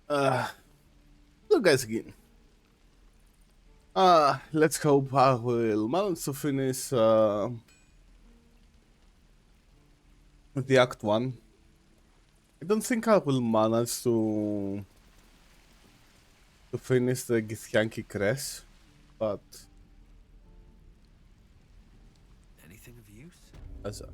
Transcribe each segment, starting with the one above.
Uh, Hello guys again. Let's hope I will manage to finish the Act 1. I don't think I will manage to finish the Githyanki Crest, but Anything of use? as a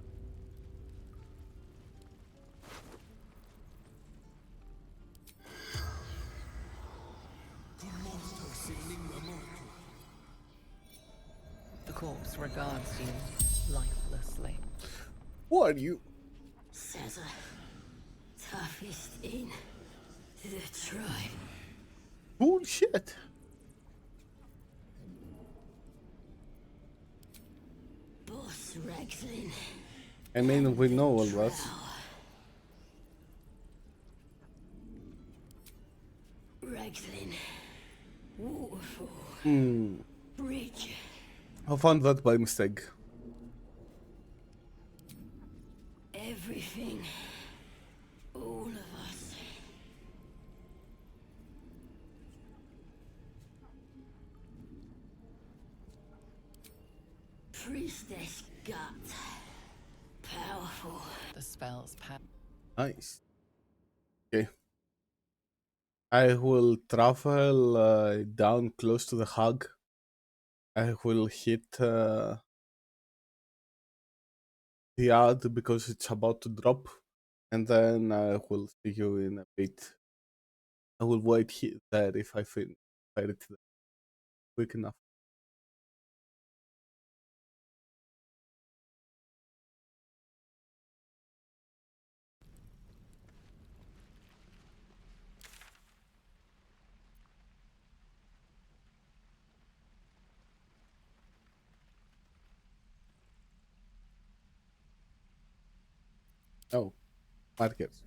The corpse regards you lifelessly. who are you? Says toughest in the tribe. Bullshit. Boss Rexlin. I mean, we know all that. Rexlin. Waterfall. Hmm. Bridge. I found that by mistake. Everything. All of us. Priestess gut. Powerful. The spell's power. Nice. Okay. I will travel down close to the hug. I will hit the ad because it's about to drop, and then I will see you in a bit. I will wait here there if I finish it quick enough. Oh, markers.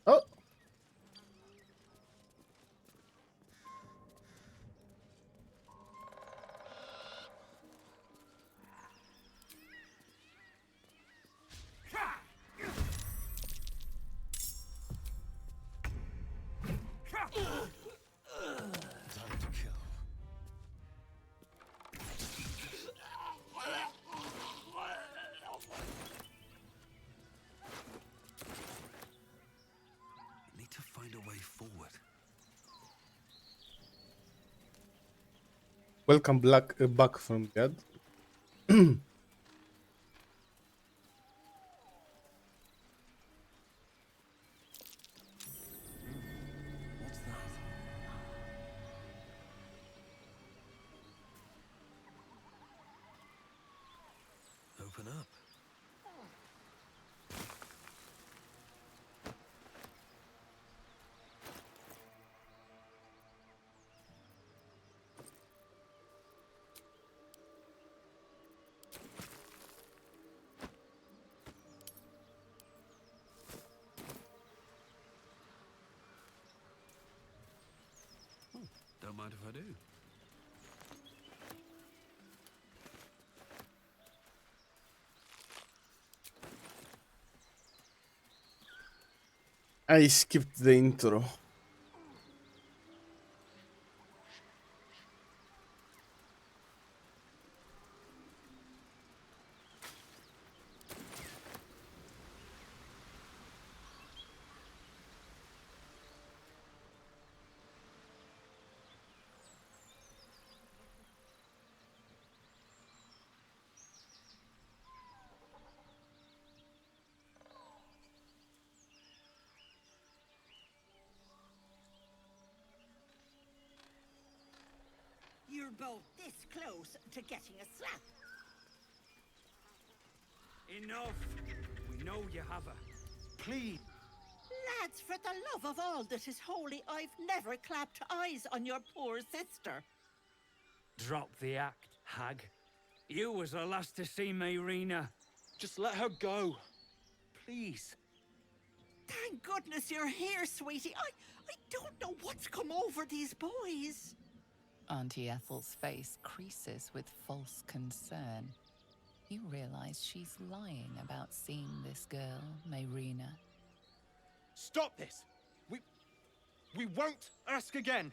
Oh, Time to kill. Need to find a way forward. welcome back from dead. What's that? Open up. Don't mind if I do. I skipped the intro. You're both this close to getting a slap. Enough! We know you have her. Please. Lads, for the love of all that is holy, I've never clapped eyes on your poor sister. Drop the act, hag. You was the last to see me, Rena. Just let her go. Please. Thank goodness you're here, sweetie. I don't know what's come over these boys. Auntie Ethel's face creases with false concern. You realize she's lying about seeing this girl, Mayrina. Stop this! We won't ask again!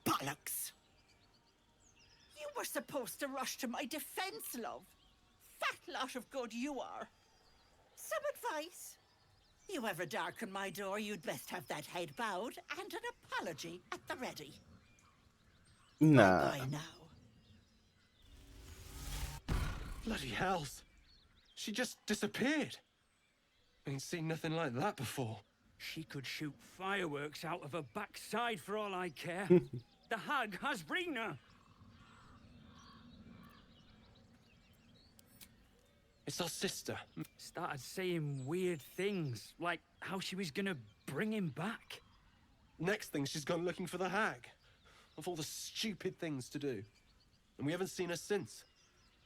Bollocks! You were supposed to rush to my defense, love. Fat lot of good you are. Some advice? You ever darken my door, you'd best have that head bowed and an apology at the ready. Nah. Bye now. Bloody hells! She just disappeared. Ain't seen nothing like that before. She could shoot fireworks out of her backside for all I care. The hag has Rena. It's our sister. Started saying weird things, like how she was gonna bring him back. Next thing, she's gone looking for the hag. Of all the stupid things to do. And we haven't seen her since.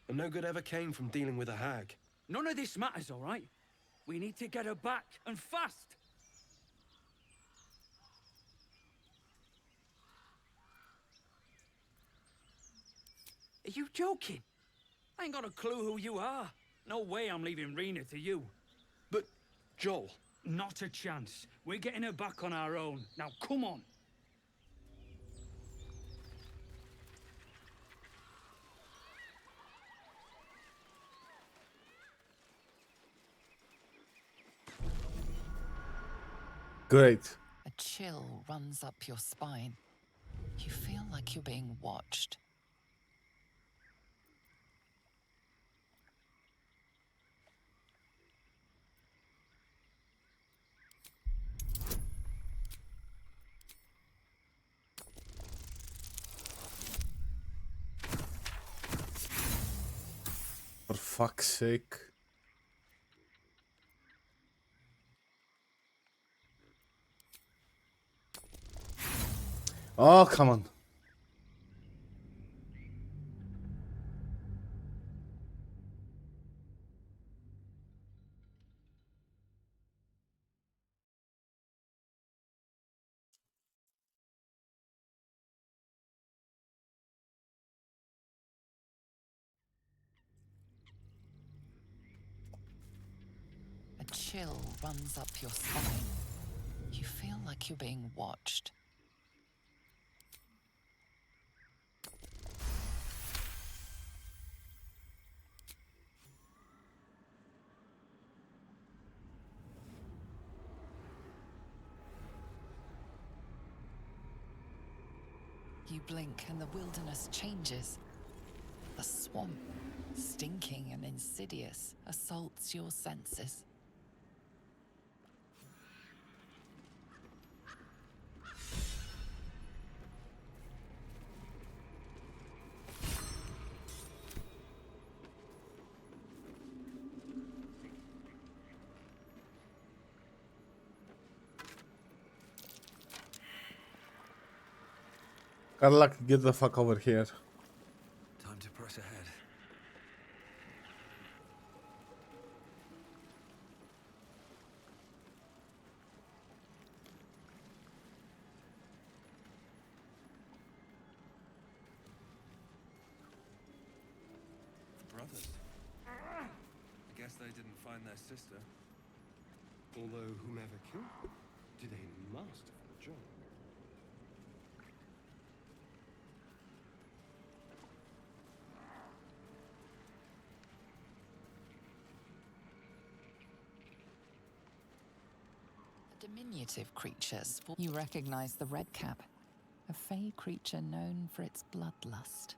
And no good ever came from dealing with a hag. None of this matters, all right? We need to get her back, and fast. Are you joking? I ain't got a clue who you are. No way I'm leaving Rena to you. But, Joel... Not a chance. We're getting her back on our own. Now, come on. Great. A chill runs up your spine. You feel like you're being watched. For fuck's sake. Oh, come on. A chill runs up your spine. You feel like you're being watched. You blink and the wilderness changes. The swamp, stinking and insidious, assaults your senses. Carlac, get the fuck over here. Time to press ahead. The brothers. I guess they didn't find their sister. Although whomever killed them did a masterful job. A diminutive creature. You recognize the red cap, a fey creature known for its bloodlust.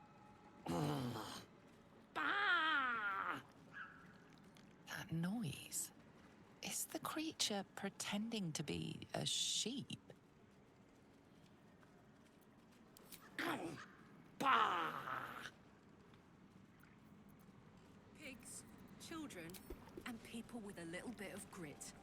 That noise. Is the creature pretending to be a sheep? Pigs, children, and people with a little bit of grit.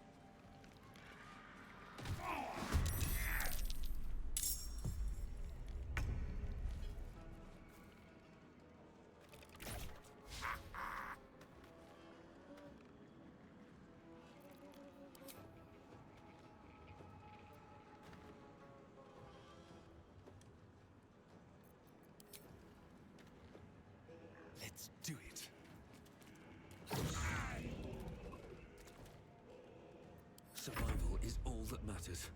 is all that matters.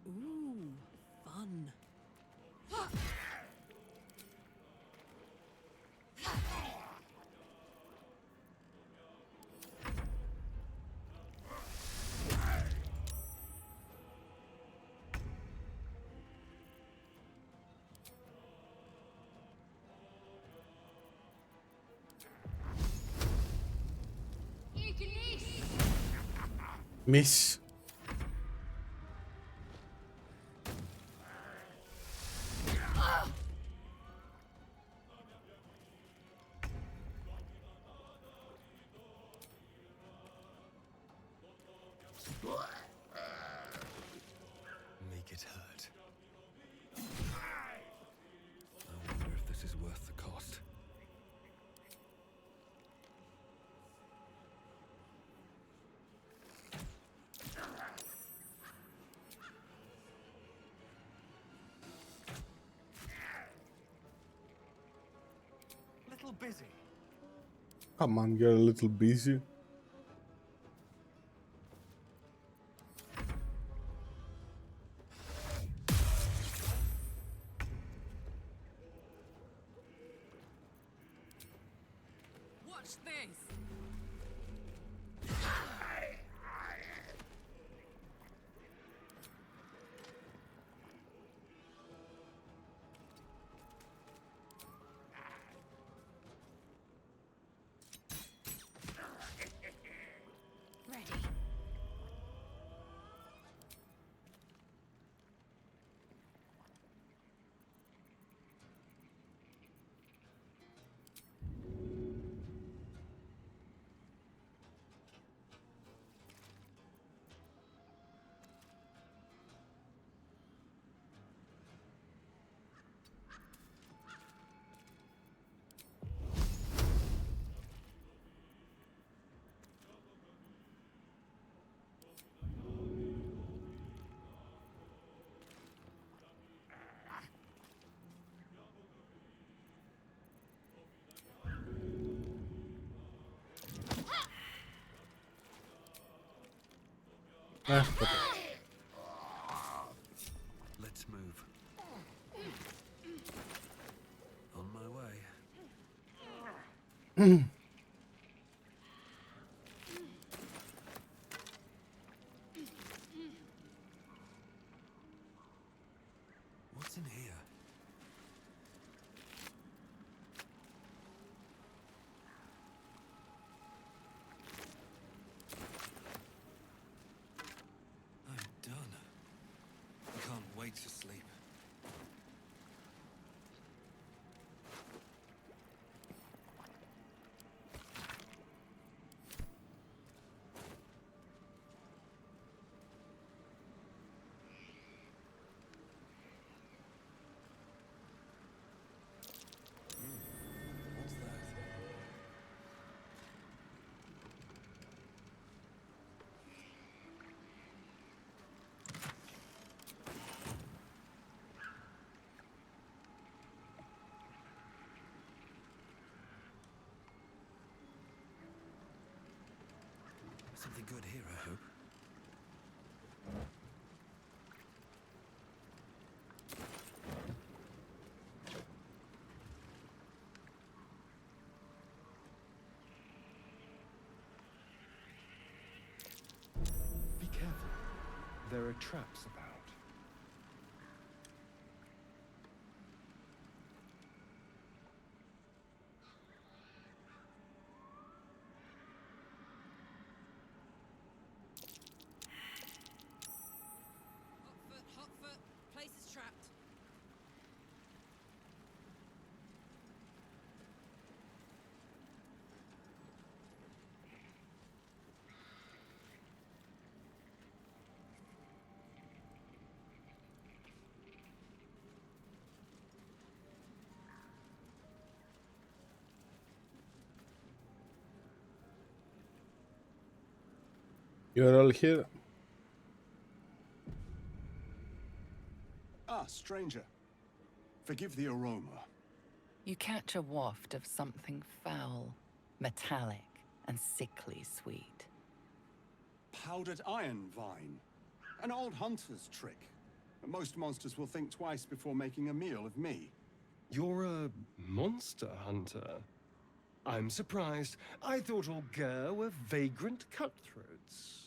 Ooh, fun. Miss. Make it hurt. I wonder if this is worth the cost. Little busy. Come on, you're a little busy. Watch this. Ready. But Let's move. On my way. What's in here? I'm done. I can't wait to sleep. What's that? Something good here, I hope. Be careful. There are traps about. You're all here. Ah, stranger. Forgive the aroma. You catch a waft of something foul, metallic, and sickly sweet. Powdered iron vine. An old hunter's trick. Most monsters will think twice before making a meal of me. You're a monster hunter. I'm surprised. I thought all Ger were vagrant cutthroats.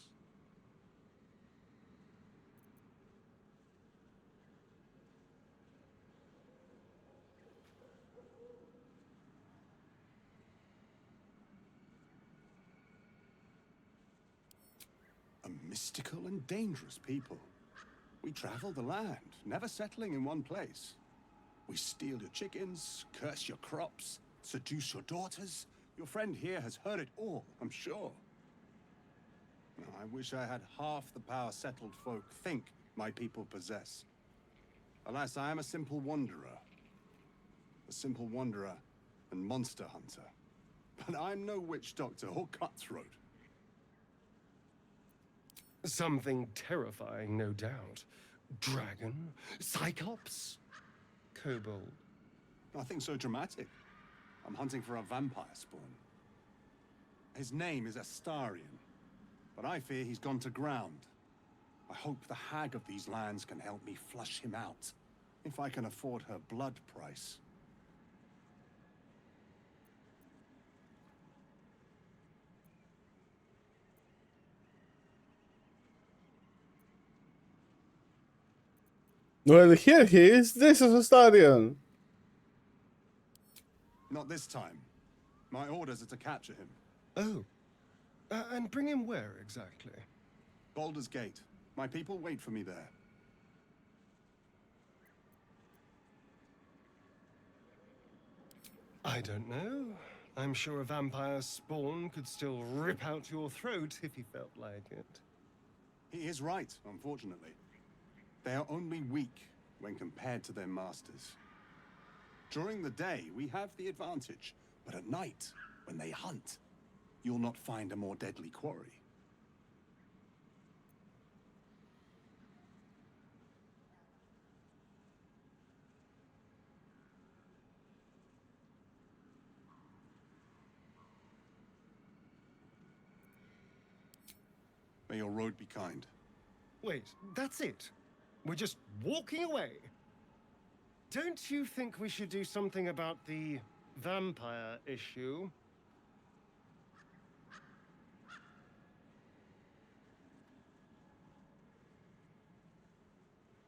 A mystical and dangerous people. We travel the land, never settling in one place. We steal your chickens, curse your crops, seduce your daughters. Your friend here has heard it all, I'm sure. I wish I had half the power settled folk think my people possess. Alas, I am a simple wanderer. A simple wanderer and monster hunter. But I'm no witch doctor or cutthroat. Something terrifying, no doubt. Dragon? Cyclops? Kobold? Nothing so dramatic. I'm hunting for a vampire spawn. His name is Astarion, but I fear he's gone to ground. I hope the hag of these lands can help me flush him out, if I can afford her blood price. Well, here he is. This is Astarion. Not this time. My orders are to capture him. Oh. And bring him where exactly? Baldurs Gate. My people wait for me there. I don't know. I'm sure a vampire spawn could still rip out your throat if he felt like it. He is right, unfortunately. They are only weak when compared to their masters. During the day, we have the advantage, but at night, when they hunt, you'll not find a more deadly quarry. May your road be kind. Wait, that's it? We're just walking away? Don't you think we should do something about the vampire issue?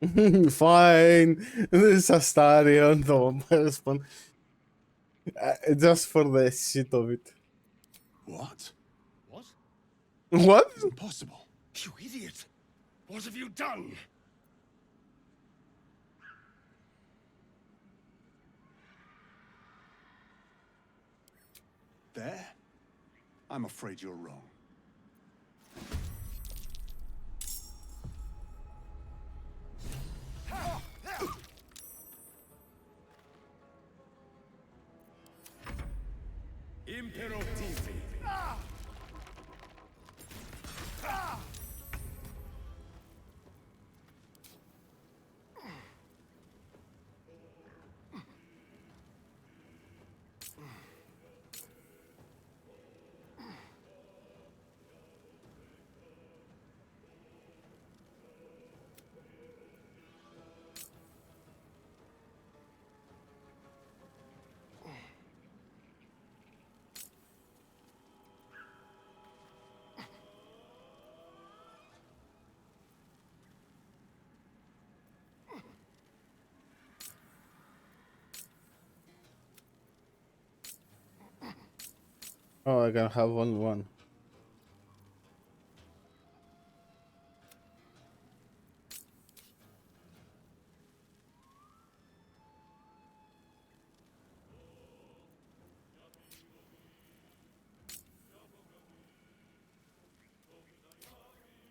Fine. This is Astarion, the vampire spawn. Just for the shit of it. What? What? What? It's impossible. You idiot! What have you done? There? I'm afraid you're wrong. Imperativi. Oh, I can have only one.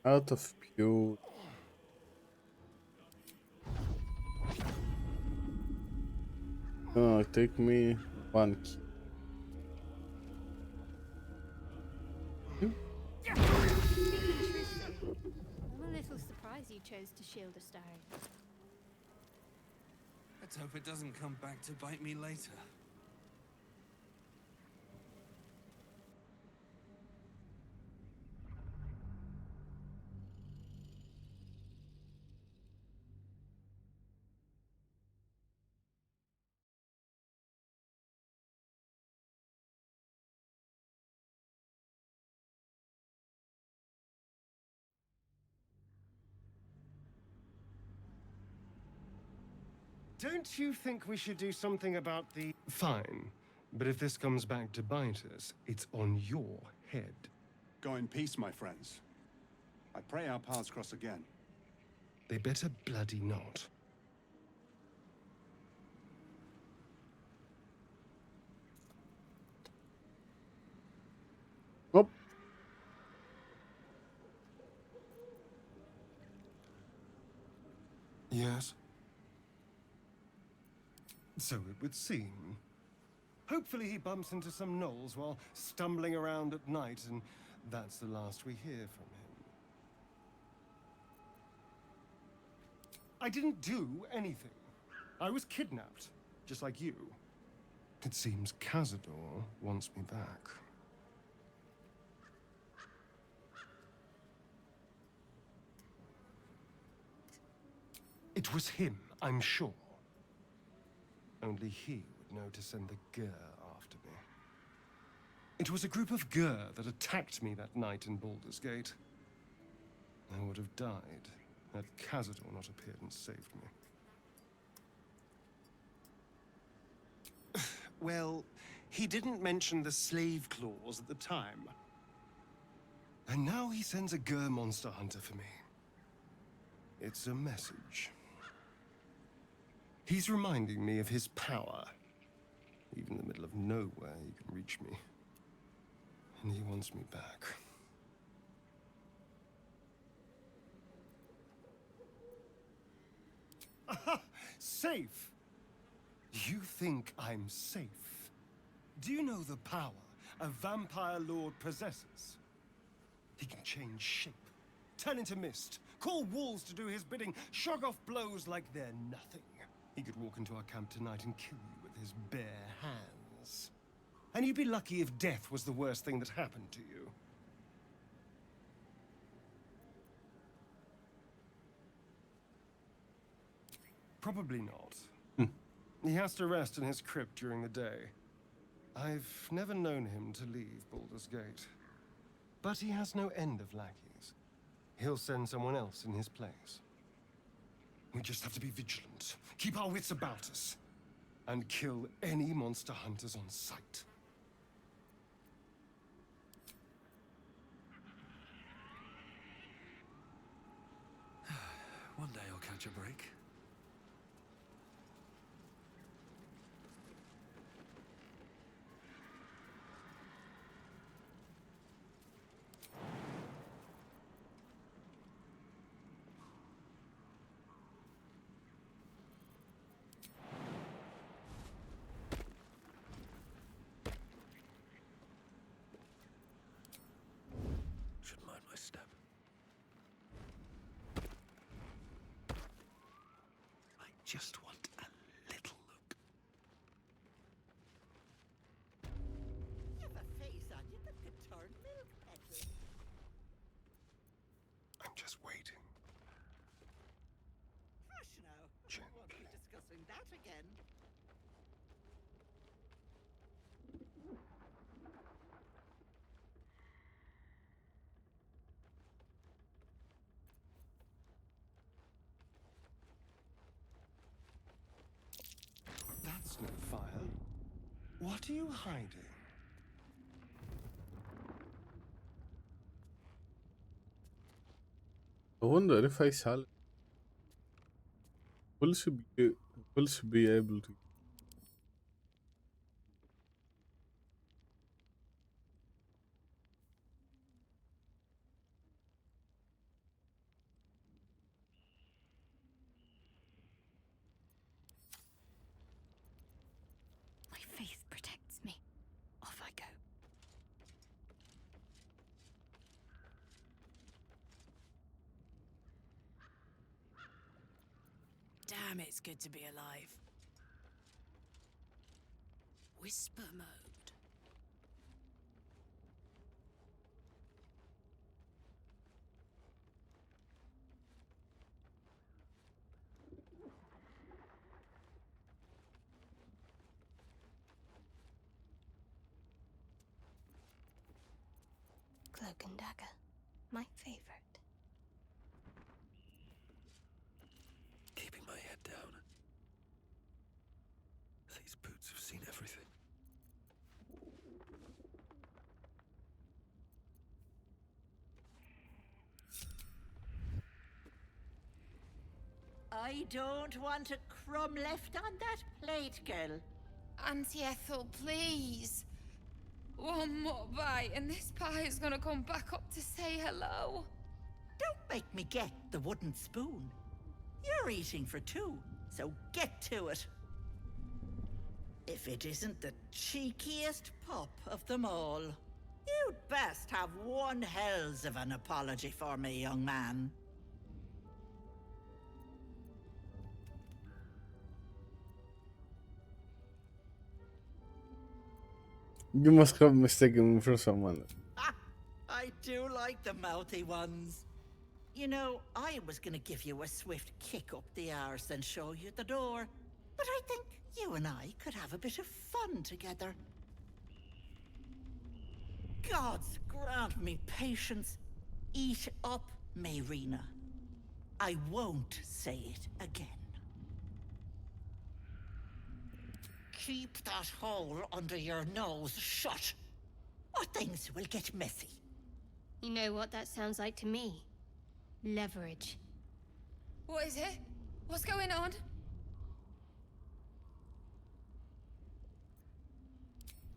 Out of pure. Oh, take me one key. surprised you chose to shield a stone. Let's hope it doesn't come back to bite me later. Don't you think we should do something about the... Fine, but if this comes back to bite us, it's on your head. Go in peace, my friends. I pray our paths cross again. They better bloody not. Oh, Yes? So it would seem. Hopefully he bumps into some gnolls while stumbling around at night, and that's the last we hear from him. I didn't do anything. I was kidnapped, just like you. It seems Cazador wants me back. It was him, I'm sure. Only he would know to send the Gur after me. It was a group of Gur that attacked me that night in Baldurs Gate. I would have died had Cazador not appeared and saved me. Well, he didn't mention the slave clause at the time. And now he sends a Gur monster hunter for me. It's a message. He's reminding me of his power. Even in the middle of nowhere, he can reach me. And he wants me back. Aha! Safe! You think I'm safe? Do you know the power a vampire lord possesses? He can change shape, turn into mist, call walls to do his bidding, shrug off blows like they're nothing. He could walk into our camp tonight and kill you with his bare hands. And you'd be lucky if death was the worst thing that happened to you. Probably not. He has to rest in his crypt during the day. I've never known him to leave Baldur's Gate. But he has no end of lackeys. He'll send someone else in his place. We just have to be vigilant, keep our wits about us, and kill any monster hunters on sight. One day I'll catch a break. Should mind my step. I just want a little look. You have a face on you that could turn milk peddling. I'm just waiting. Hush now. We won't be discussing that again. That's no fire. What are you hiding? I wonder if I sell it. Will she be able to? My faith protects me. Off I go. Damn, it's good to be alive. Whisper mode. Cloak and dagger. My favorite. Keeping my head down. These boots have seen everything. I don't want a crumb left on that plate, girl. Auntie Ethel, please. One more bite and this pie is gonna come back up to say hello. Don't make me get the wooden spoon. You're eating for two, so get to it. If it isn't the cheekiest pup of them all, you'd best have one hells of an apology for me, young man. You must have mistaken me for someone. I do like the mouthy ones. You know, I was gonna give you a swift kick up the arse and show you the door. But I think you and I could have a bit of fun together. Gods grant me patience. Eat up, Mayrina. I won't say it again. Keep that hole under your nose shut, or things will get messy. You know what that sounds like to me? Leverage. What is it? What's going on?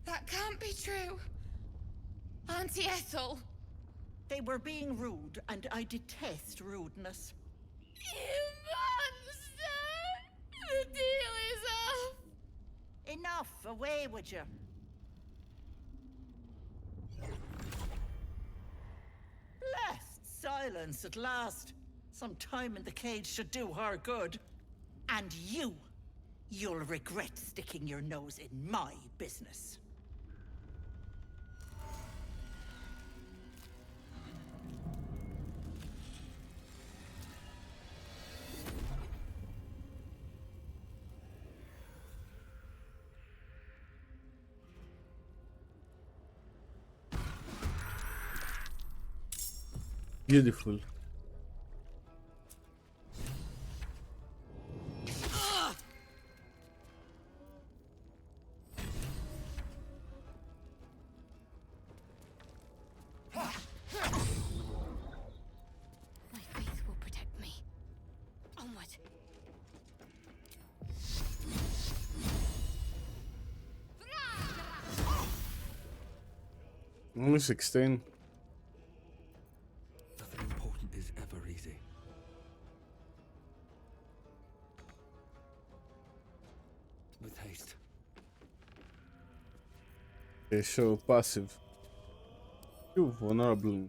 That can't be true. Auntie Ethel. They were being rude, and I detest rudeness. You monster! The deal is off! Enough, away with you. Blessed silence at last. Some time in the cage should do her good. And you'll regret sticking your nose in my business. Beautiful. My faith will protect me. Onward. Only 16. Nothing important is ever easy. With haste. Okay, so passive. You vulnerable.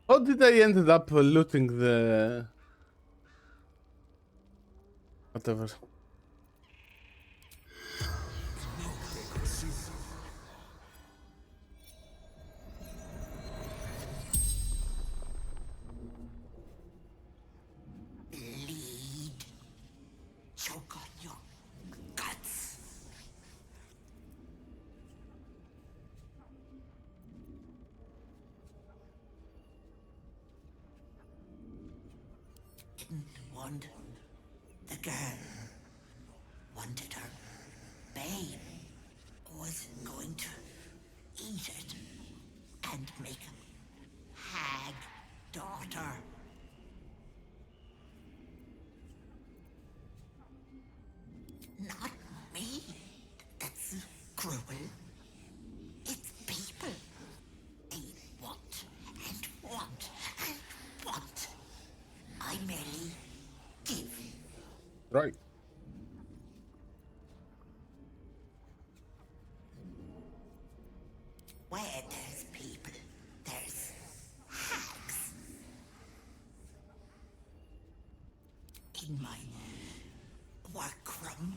How did I ended up looting the whatever? didn't want the girl. Wanted her babe. Was going to eat it and make a hag daughter. Not me. That's cruel. It's people. They want and want and want. I merely give. Right. Where there's people, there's hags. In my workroom.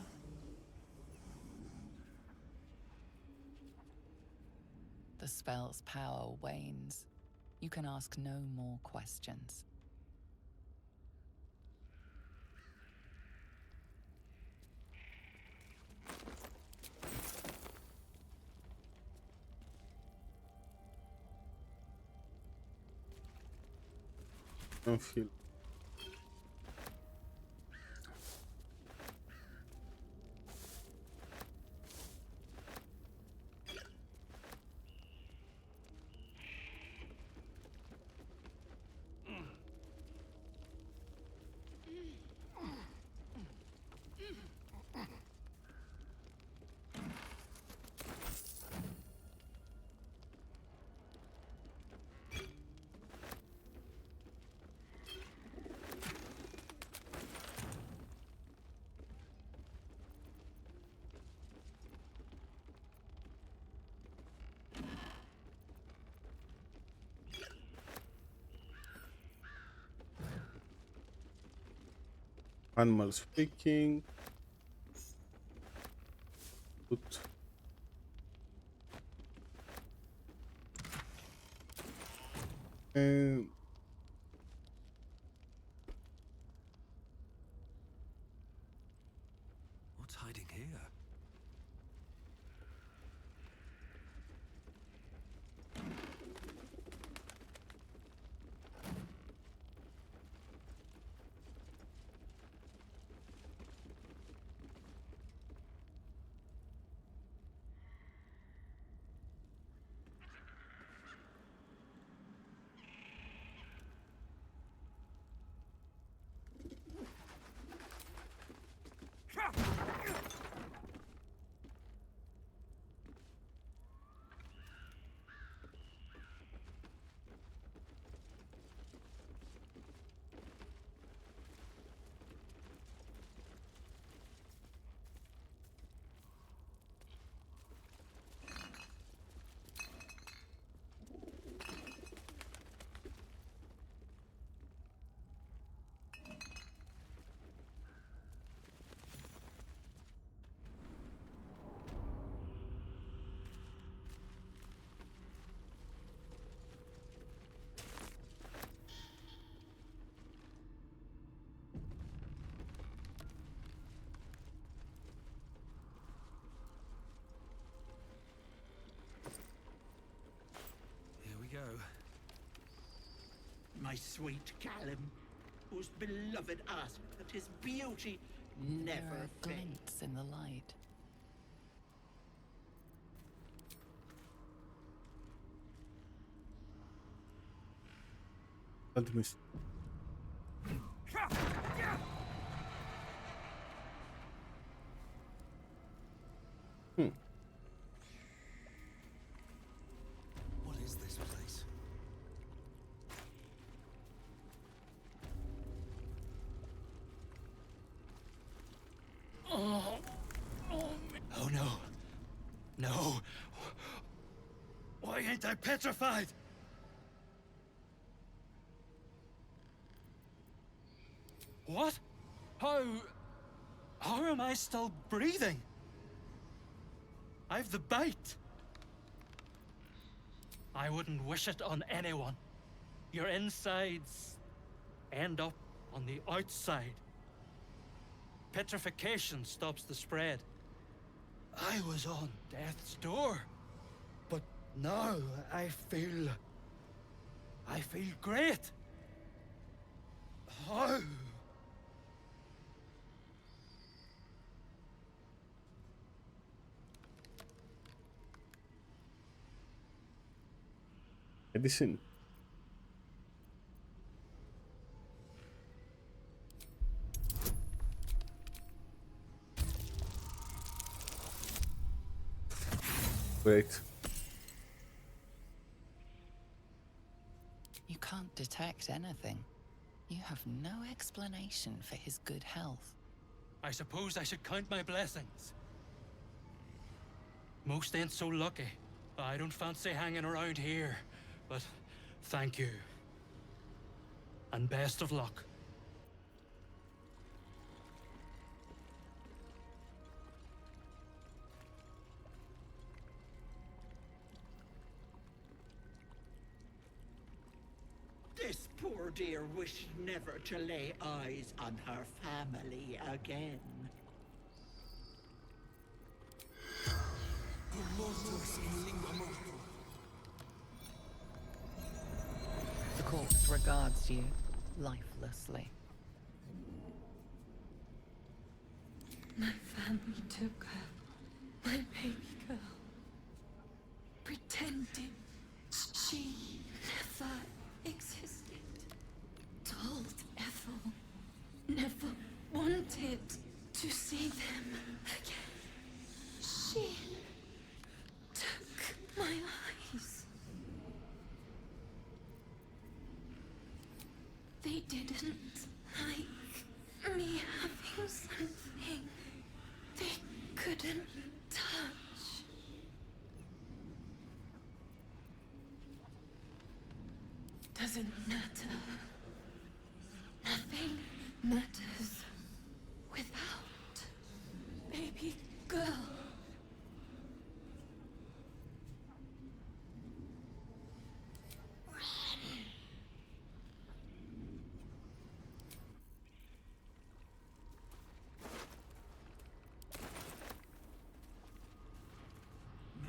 The spell's power wanes. You can ask no more questions. Don't feel. Animal speaking. Good. And What's hiding here? Here we go. My sweet Callum, whose beloved asked that his beauty There never are fade. glints in the light. let me see. What is this place? Oh no. No. Why ain't I petrified? What? How am I still breathing? I've the bite. I wouldn't wish it on anyone. Your insides end up on the outside. Petrification stops the spread. I was on death's door. But now I feel great. How medicine. Great. You can't detect anything. You have no explanation for his good health. I suppose I should count my blessings. Most ain't so lucky. I don't fancy hanging around here, but thank you. And best of luck. This poor dear wished never to lay eyes on her family again. The corpse regards you lifelessly. My family took her, my baby girl, pretending she never existed. Told Ethel never wanted to see them again. She took my eyes. They didn't like me having something they couldn't touch. Doesn't matter. Nothing matters without baby girl.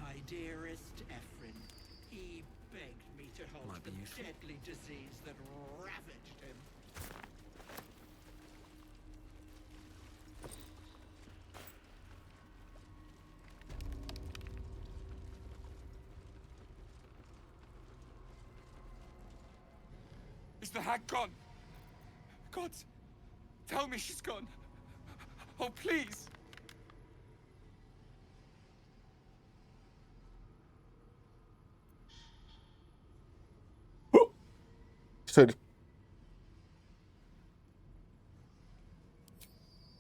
My dearest Ephraim, he begged me to halt My the beautiful. deadly disease that ravaged him. Is the hag gone? God, tell me she's gone. Oh, please. Sorry.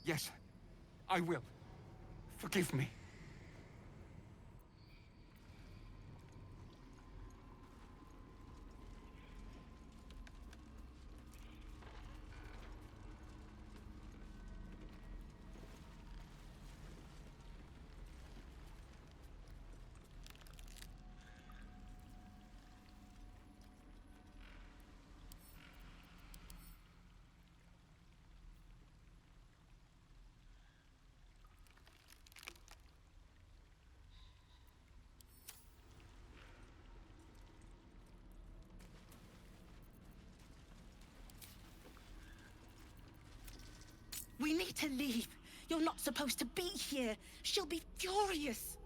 Yes, I will. Forgive me. We need to leave. You're not supposed to be here. She'll be furious.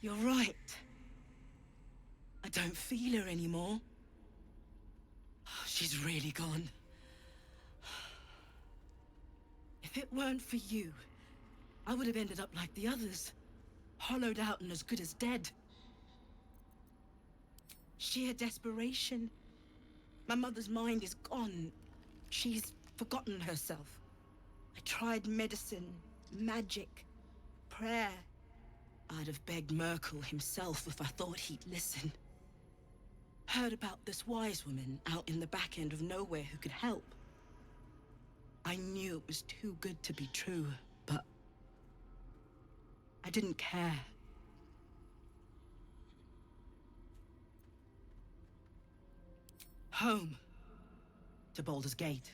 You're right. I don't feel her anymore. She's really gone. If it weren't for you, I would have ended up like the others. Hollowed out and as good as dead. Sheer desperation. My mother's mind is gone. She's forgotten herself. I tried medicine, magic, prayer. I'd have begged Merkel himself if I thought he'd listen. Heard about this wise woman out in the back end of nowhere who could help. I knew it was too good to be true, but I didn't care. Home. To Baldurs Gate.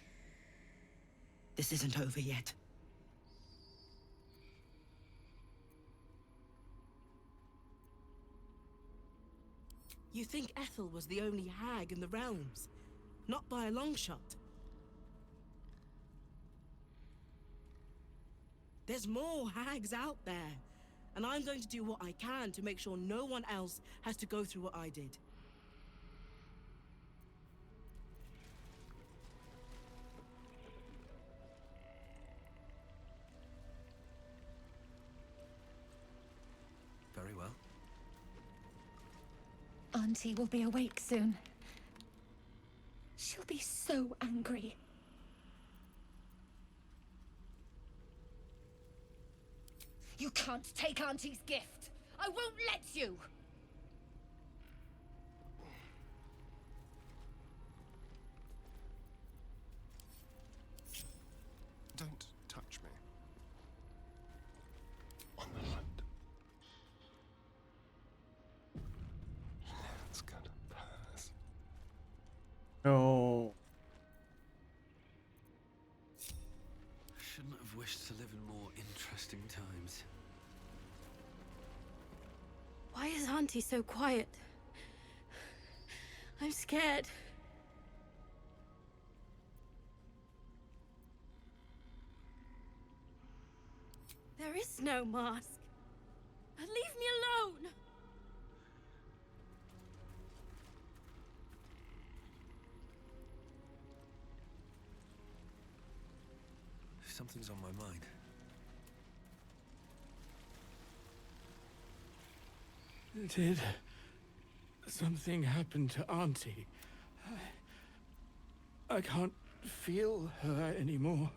This isn't over yet. You think Ethel was the only hag in the realms? Not by a long shot. There's more hags out there. And I'm going to do what I can to make sure no one else has to go through what I did. Very well. Auntie will be awake soon. She'll be so angry. You can't take Auntie's gift. I won't let you. Don't touch me. On the hunt. It's gonna pass. No. Shouldn't have wished to live in more interesting times. Why is Auntie so quiet? I'm scared. There is no mask. Leave me alone! Something's on my mind. Did something happen to Auntie? I can't feel her anymore.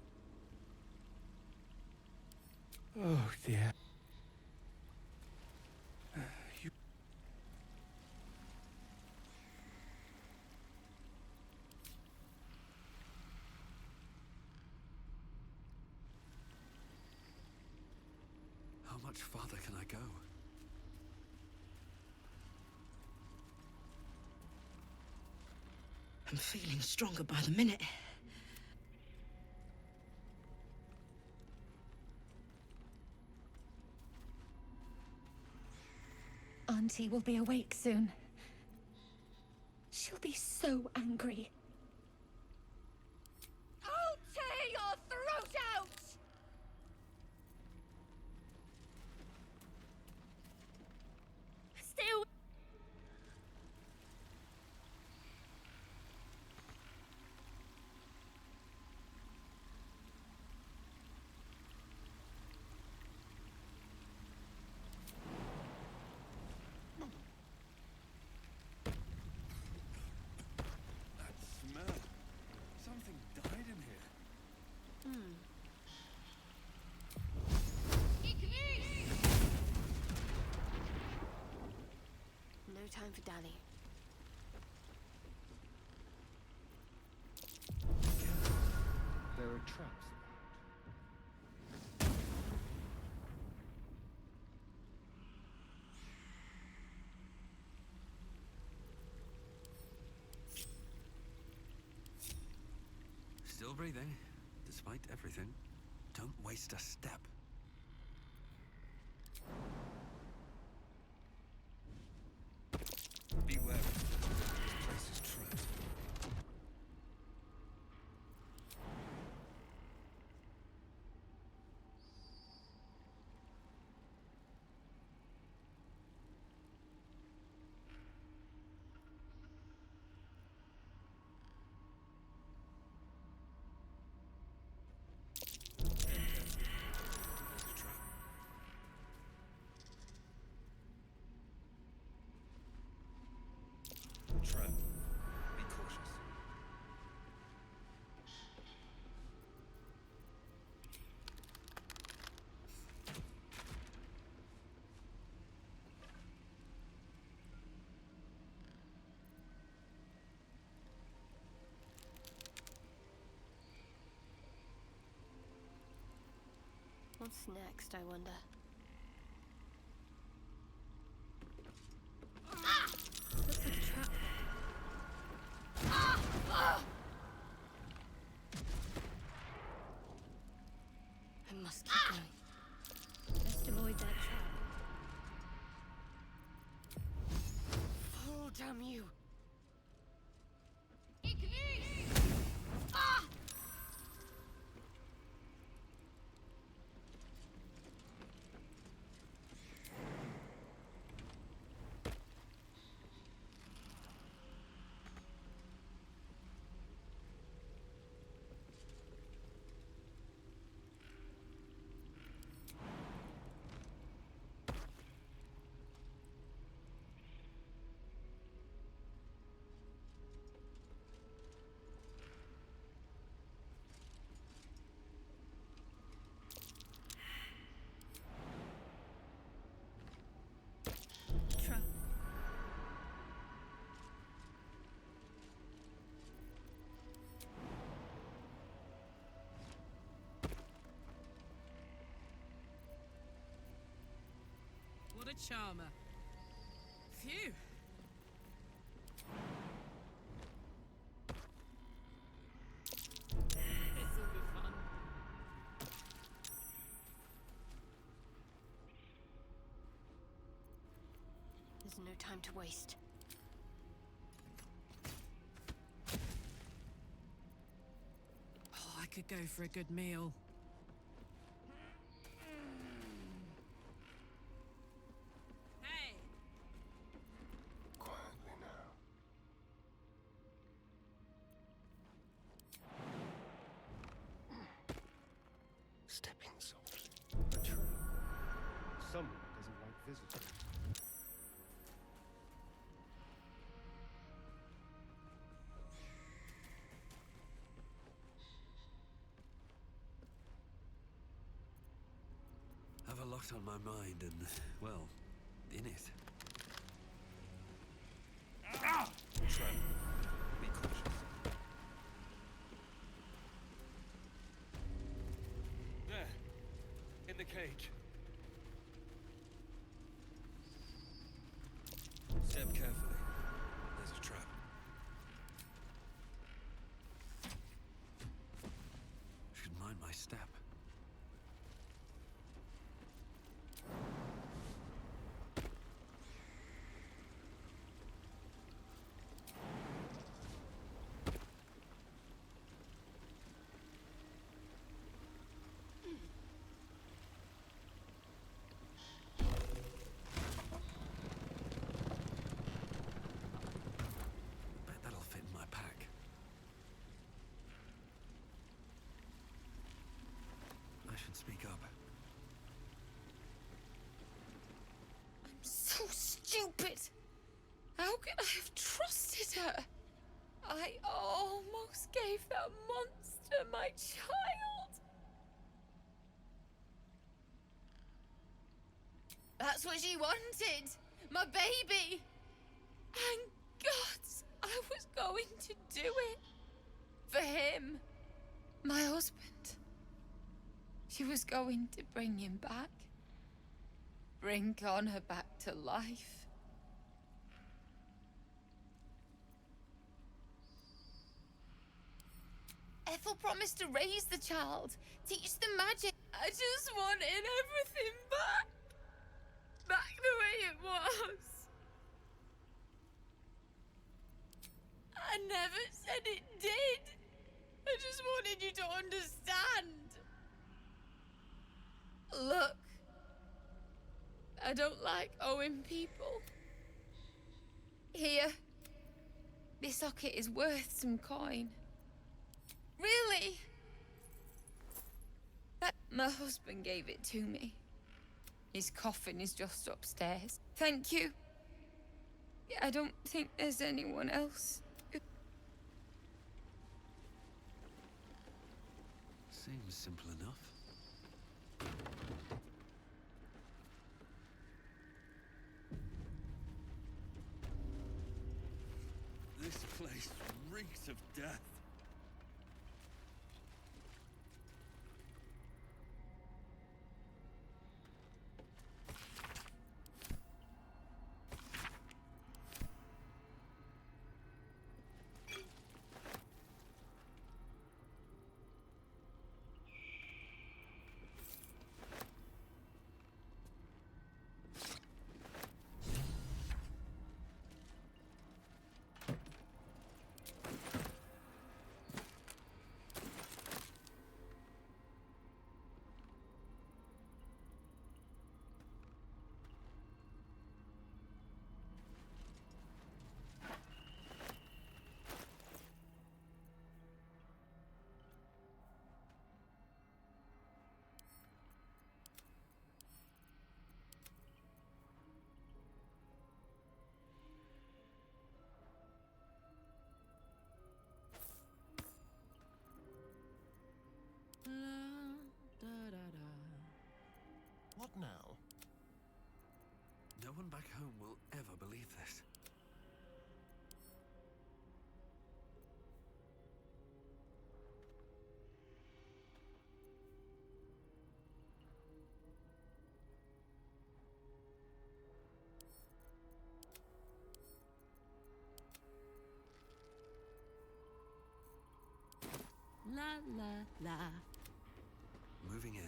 Oh dear. How much farther can I go? I'm feeling stronger by the minute. Auntie will be awake soon. She'll be so angry. I'll tear your throat out! Stay away! That smell. Something died in here. No time for dally. There are traps. Still breathing, despite everything. Don't waste a step. Beware. This place is trapped. Trap. Be cautious. What's next, I wonder? Looks like a trap. I must keep going. Best avoid that trap. Oh, damn you! a charmer. Phew. This'll be fun. There's no time to waste. Oh, I could go for a good meal. Hey! Quietly now. Stepping softly. A trap. Someone doesn't like visitors. Have a lot on my mind and, well, in it. Trap. Be cautious. There. In the cage. Step carefully. There's a trap. Should mind my step. Bet that'll fit in my pack. I should speak up. I'm so stupid. How could I have trusted her? I almost gave that monster my child. That's what she wanted. My baby. And God, I was going to do it. For him. My husband. She was going to bring him back. Bring Connor back to life. Ethel promised to raise the child, teach the magic. I just wanted everything back. Back the way it was. I never said it did. I just wanted you to understand. Look, I don't like owing people. Here, this socket is worth some coin. Really? My husband gave it to me. His coffin is just upstairs. Thank you. I don't think there's anyone else. Seems simple enough. This place reeks of death. What now? No one back home will ever believe this. la la la. Moving in.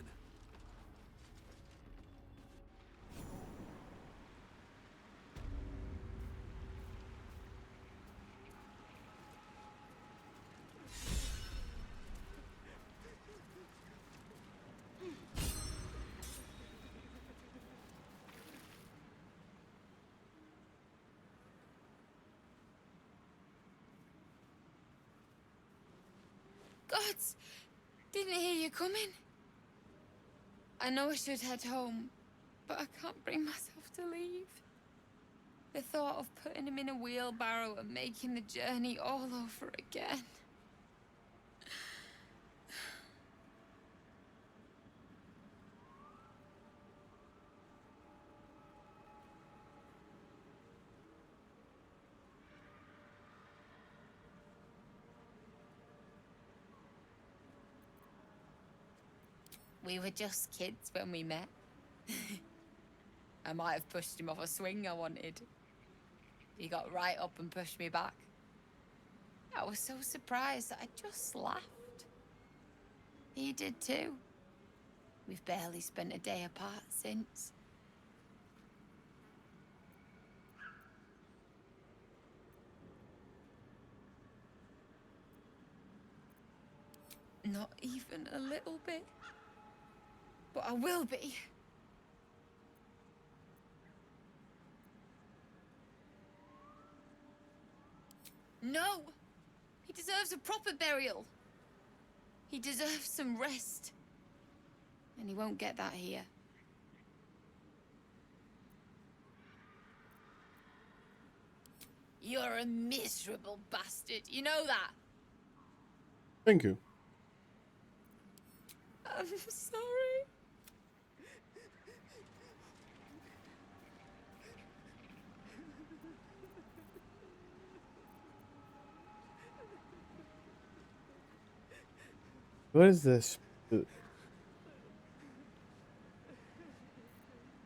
Gods! Didn't hear you coming. I know I should head home, but I can't bring myself to leave. The thought of putting him in a wheelbarrow and making the journey all over again. We were just kids when we met. I might have pushed him off a swing I wanted. He got right up and pushed me back. I was so surprised that I just laughed. He did too. We've barely spent a day apart since. Not even a little bit. But I will be. No! He deserves a proper burial. He deserves some rest. And he won't get that here. You're a miserable bastard. You know that? Thank you. I'm sorry. Where is this?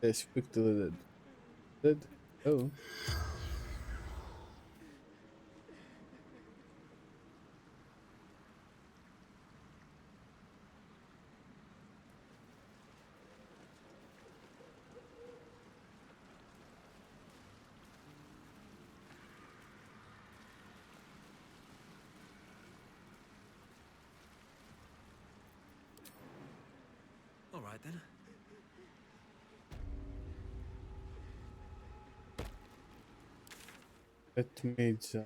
I speak to the dead. Oh. All right then. Let me just. I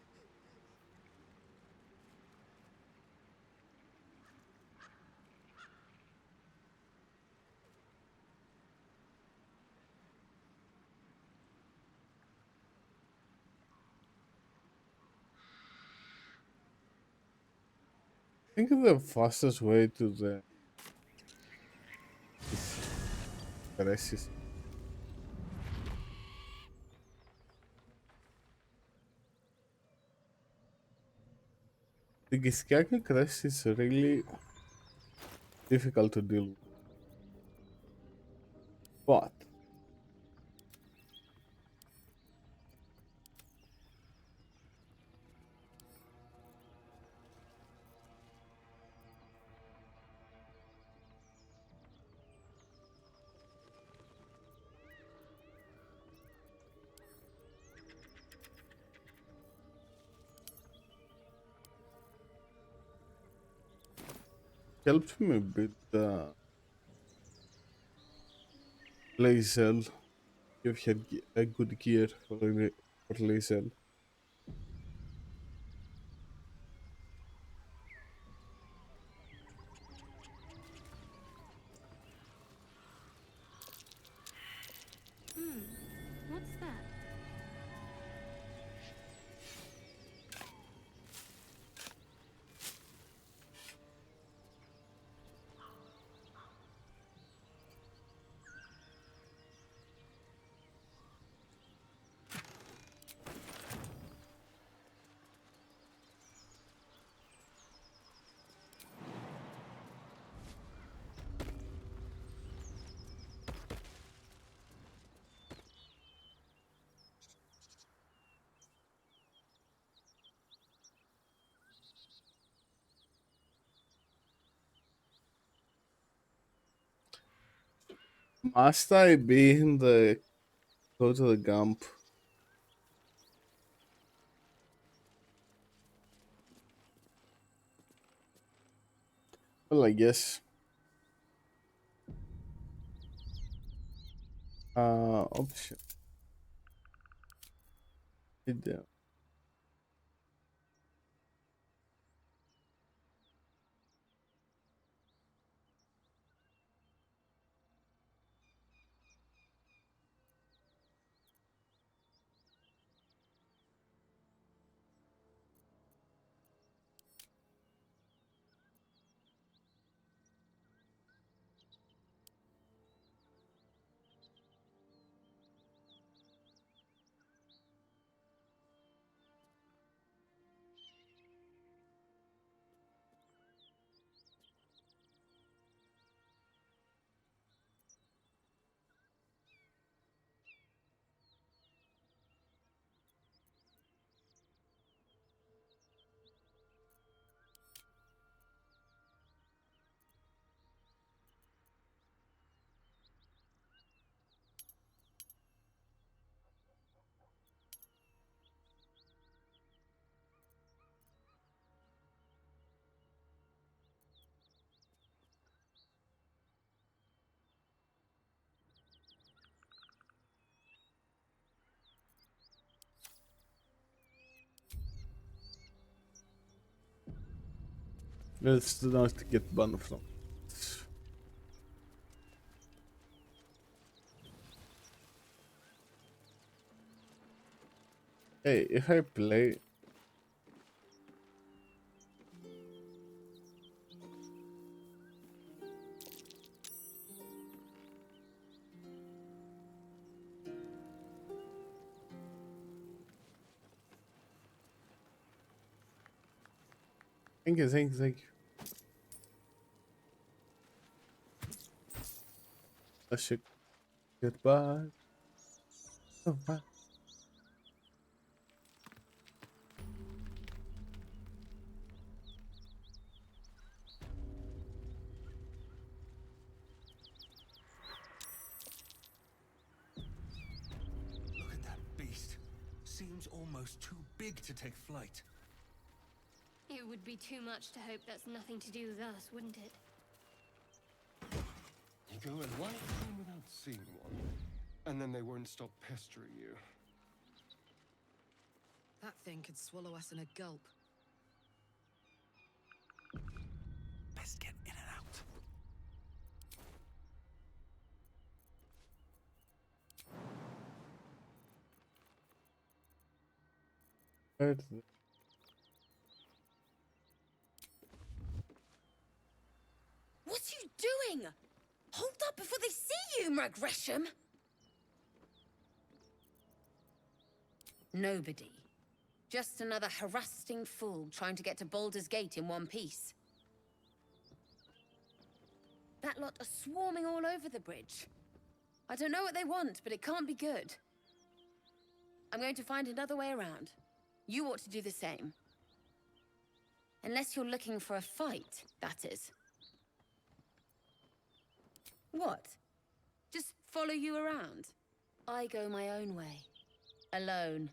think the fastest way to the crisis. The Giscard crisis is really difficult to deal with. But helped me build the laser. You've had a good gear for laser. What's that? Must I be in the go to the Gump? Well, I guess. Option. Video. It's nice to get banned from. Hey, if I play. Thank you, thank you, thank you. I should get back. Oh, wow. Look at that beast. Seems almost too big to take flight. It would be too much to hope that's nothing to do with us, wouldn't it? You go a lifetime without seeing one, and then they won't stop pestering you. That thing could swallow us in a gulp. Best get in and out. What are you doing? Hold up before they see you, Mag Gresham! Nobody. Just another harassing fool trying to get to Baldurs Gate in one piece. That lot are swarming all over the bridge. I don't know what they want, but it can't be good. I'm going to find another way around. You ought to do the same. Unless you're looking for a fight, that is. What? Just follow you around? I go my own way. Alone.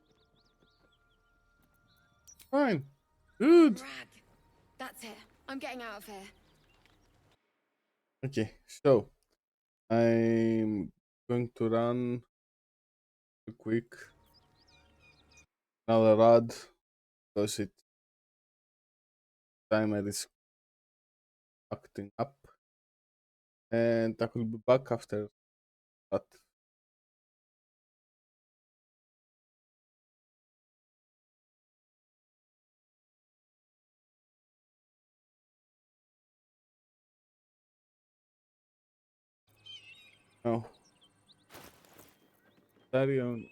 Fine. Good. Rag. That's it. I'm getting out of here. Okay, so I'm going to run real quick. Another rod because it timer is acting up. And I will be back after that. Oh. Carry on.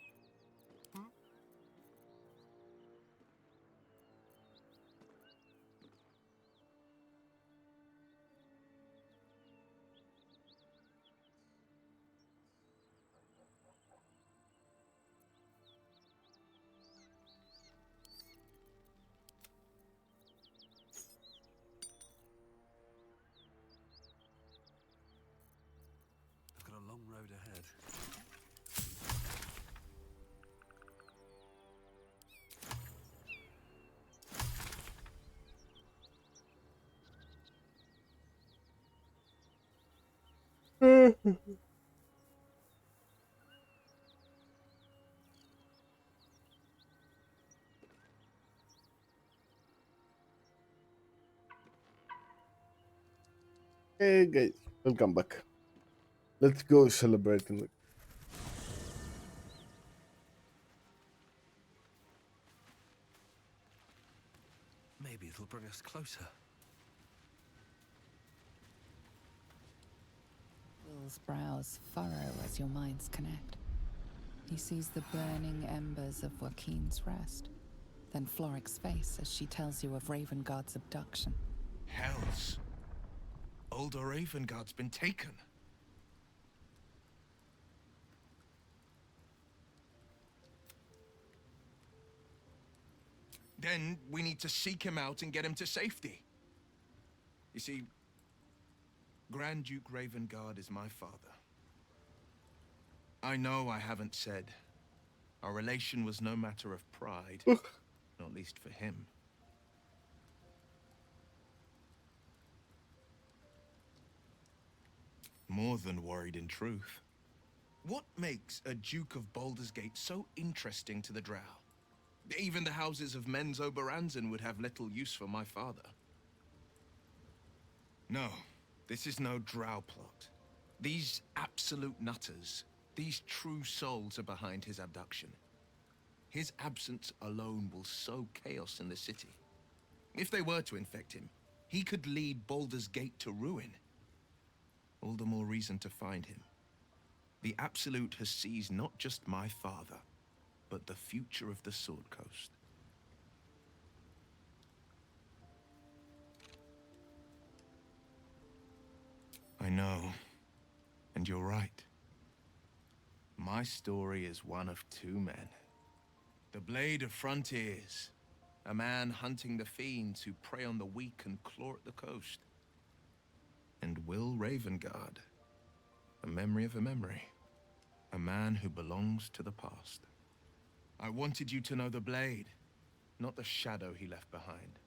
I've got a long road ahead. Hey guys, welcome back. Let's go celebrating. Maybe it'll bring us closer. Will's brows furrow as your minds connect. He sees the burning embers of Joaquin's rest, then Floric's face as she tells you of Ravengard's abduction. Hells. Older Ravengard's been taken. Then we need to seek him out and get him to safety. You see, Grand Duke Ravengard is my father. I know I haven't said. Our relation was no matter of pride, not least for him. More than worried, in truth. What makes a Duke of Baldurs Gate so interesting to the Drow? Even the houses of Men's Oberanzen would have little use for my father. No, this is no Drow plot. These absolute nutters, these true souls are behind his abduction. His absence alone will sow chaos in the city. If they were to infect him, he could lead Baldur's Gate to ruin. All the more reason to find him. The Absolute has seized not just my father, but the future of the Sword Coast. I know, and you're right. My story is one of two men. The Blade of Frontiers, a man hunting the fiends who prey on the weak and claw at the coast. And Will Ravengard, a memory of a memory. A man who belongs to the past. I wanted you to know the Blade, not the shadow he left behind.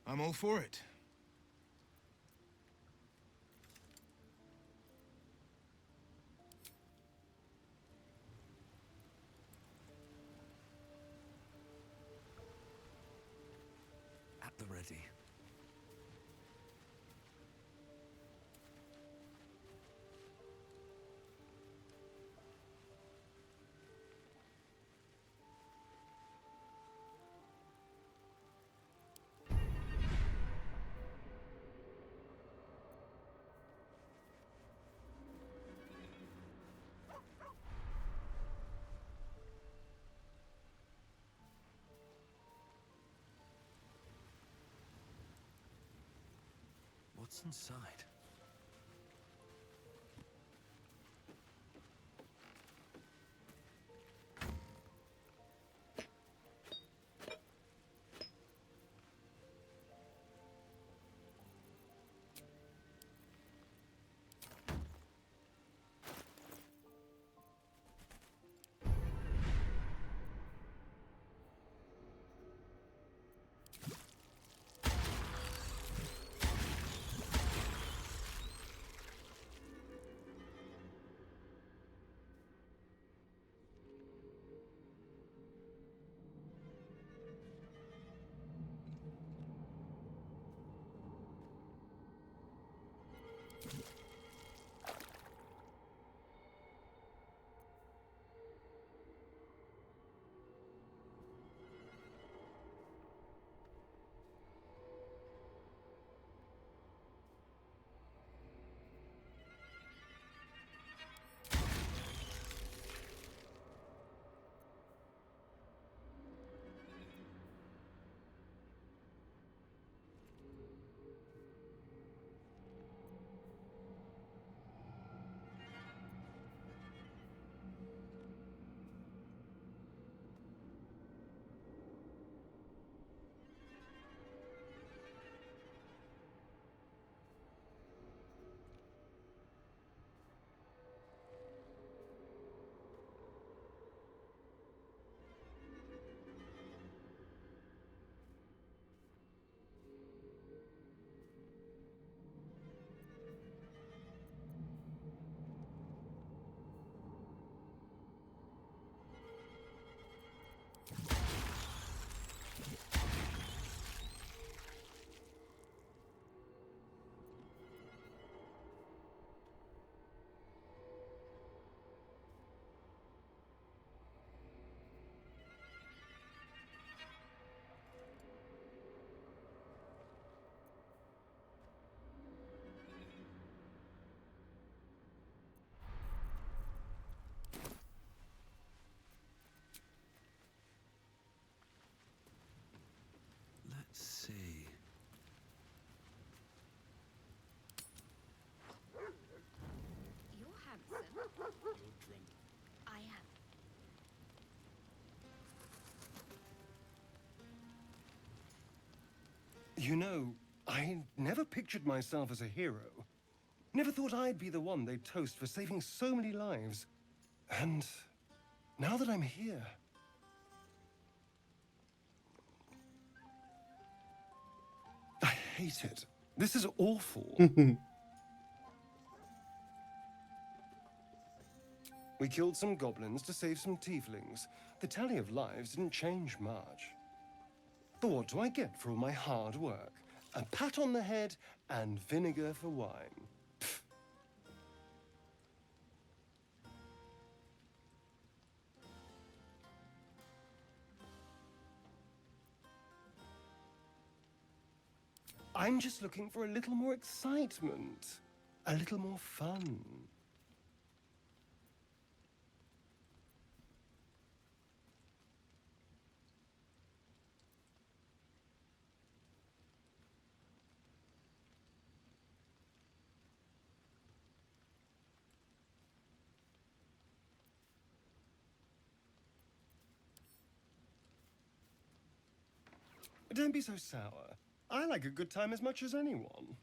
I'm all for it. At the ready. What's inside? You know, I never pictured myself as a hero. Never thought I'd be the one they'd toast for saving so many lives. And now that I'm here... I hate it. This is awful. We killed some goblins to save some tieflings. The tally of lives didn't change much. But what do I get for all my hard work? A pat on the head and vinegar for wine. Pfft. I'm just looking for a little more excitement. A little more fun. Don't be so sour. I like a good time as much as anyone.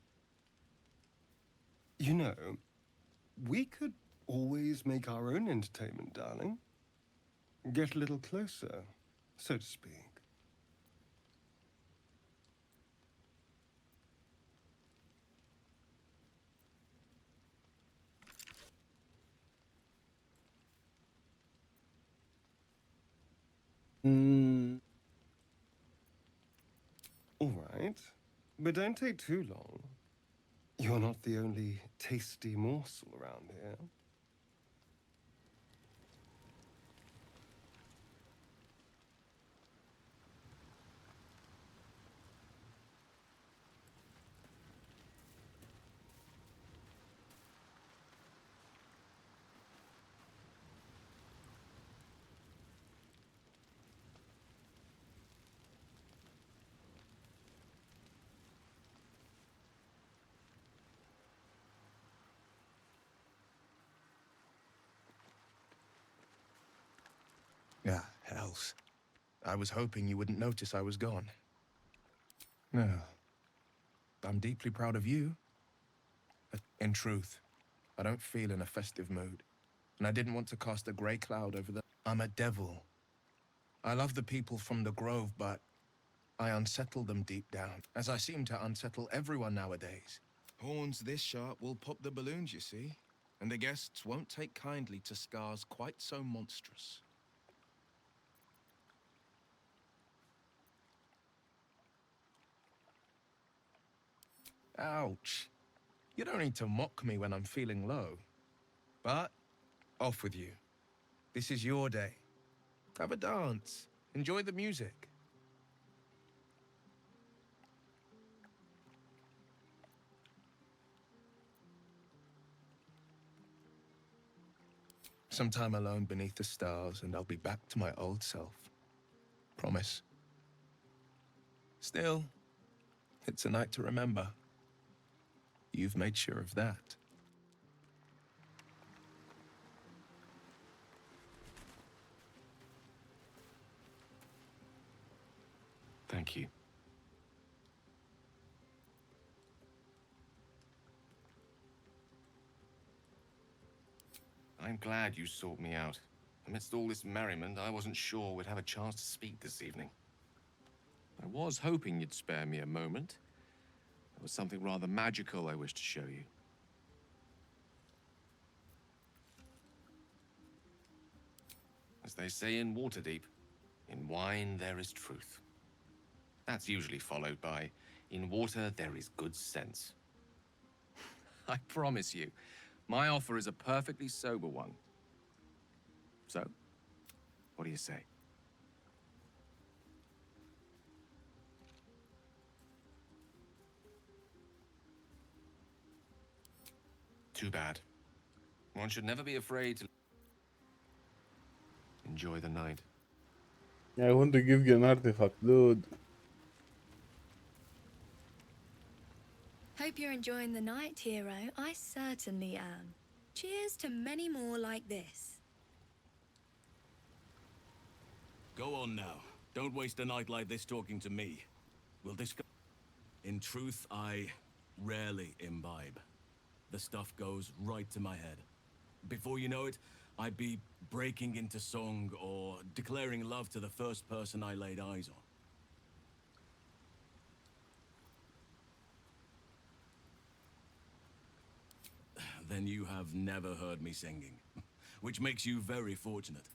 You know, we could always make our own entertainment, darling. Get a little closer, so to speak. All right, but don't take too long. You're not the only tasty morsel around here. Ah, hells. I was hoping you wouldn't notice I was gone. No. I'm deeply proud of you. In truth, I don't feel in a festive mood, and I didn't want to cast a grey cloud over the... I'm a devil. I love the people from the Grove, but I unsettle them deep down, as I seem to unsettle everyone nowadays. Horns this sharp will pop the balloons, you see, and the guests won't take kindly to scars quite so monstrous. Ouch. You don't need to mock me when I'm feeling low. But, off with you. This is your day. Have a dance. Enjoy the music. Some time alone beneath the stars, and I'll be back to my old self. Promise. Still, it's a night to remember. You've made sure of that. Thank you. I'm glad you sought me out. Amidst all this merriment, I wasn't sure we'd have a chance to speak this evening. I was hoping you'd spare me a moment. There was something rather magical I wished to show you. As they say in Waterdeep, in wine there is truth. That's usually followed by, in water there is good sense. I promise you, my offer is a perfectly sober one. So, what do you say? Too bad. One should never be afraid to enjoy the night. I want to give you an artifact, dude. Hope you're enjoying the night, hero. I certainly am. Cheers to many more like this. Go on now. Don't waste a night like this talking to me. We'll discuss. In truth, I rarely imbibe. The stuff goes right to my head. Before you know it, I'd be breaking into song or declaring love to the first person I laid eyes on. Then you have never heard me singing, which makes you very fortunate.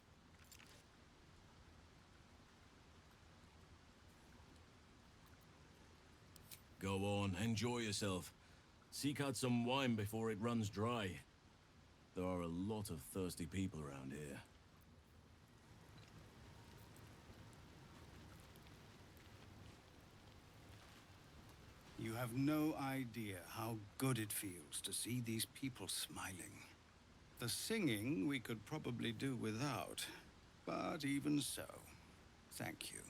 Go on, enjoy yourself. Seek out some wine before it runs dry. There are a lot of thirsty people around here. You have no idea how good it feels to see these people smiling. The singing we could probably do without, but even so, thank you.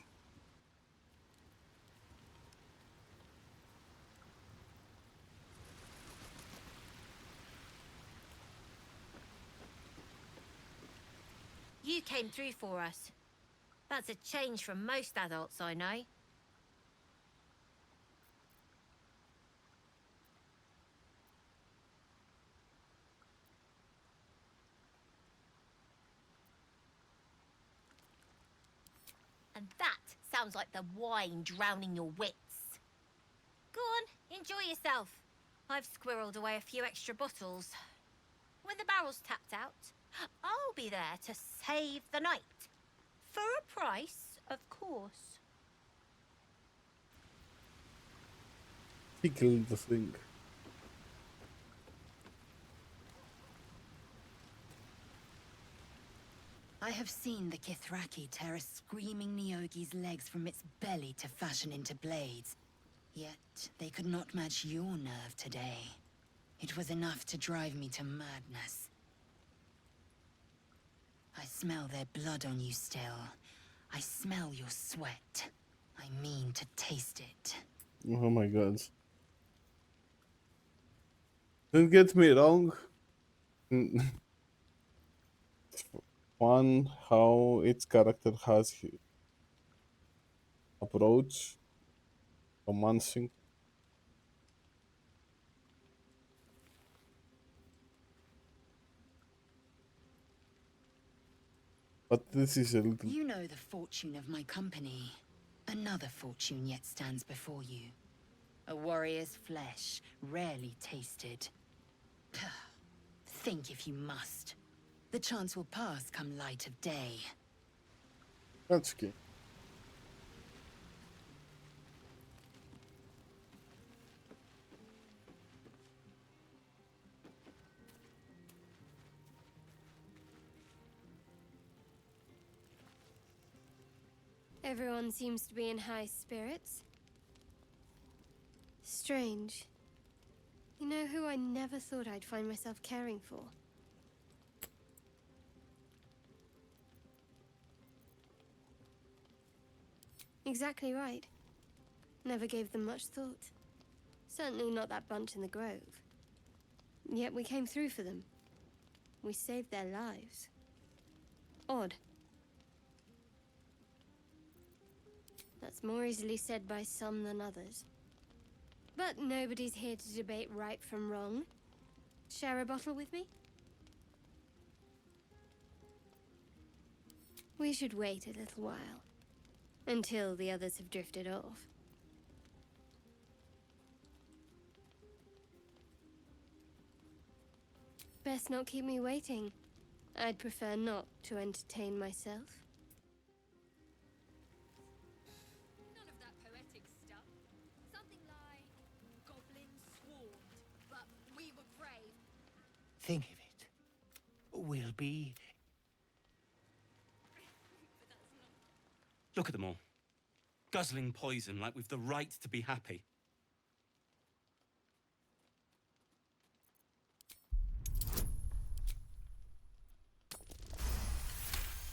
You came through for us. That's a change from most adults I know. And that sounds like the wine drowning your wits. Go on, enjoy yourself. I've squirreled away a few extra bottles. When the barrel's tapped out, I'll be there to save the night. For a price, of course. He killed the thing. I have seen the Kithraki tear a screaming Neogi's legs from its belly to fashion into blades. Yet they could not match your nerve today. It was enough to drive me to madness. I smell their blood on you still. I smell your sweat. I mean to taste it. Oh my god. Don't get me wrong. Fun how its character has his approach, romancing. But this is a little... You know the fortune of my company. Another fortune yet stands before you. A warrior's flesh, rarely tasted. Think if you must. The chance will pass come light of day. That's okay. Everyone seems to be in high spirits. Strange. You know who I never thought I'd find myself caring for? Exactly right. Never gave them much thought. Certainly not that bunch in the grove. Yet we came through for them. We saved their lives. Odd. That's more easily said by some than others. But nobody's here to debate right from wrong. Share a bottle with me? We should wait a little while. Until the others have drifted off. Best not keep me waiting. I'd prefer not to entertain myself. None of that poetic stuff. Something like goblins swarmed, but we were brave. Think of it. We'll be... Look at them all. Guzzling poison like we've the right to be happy.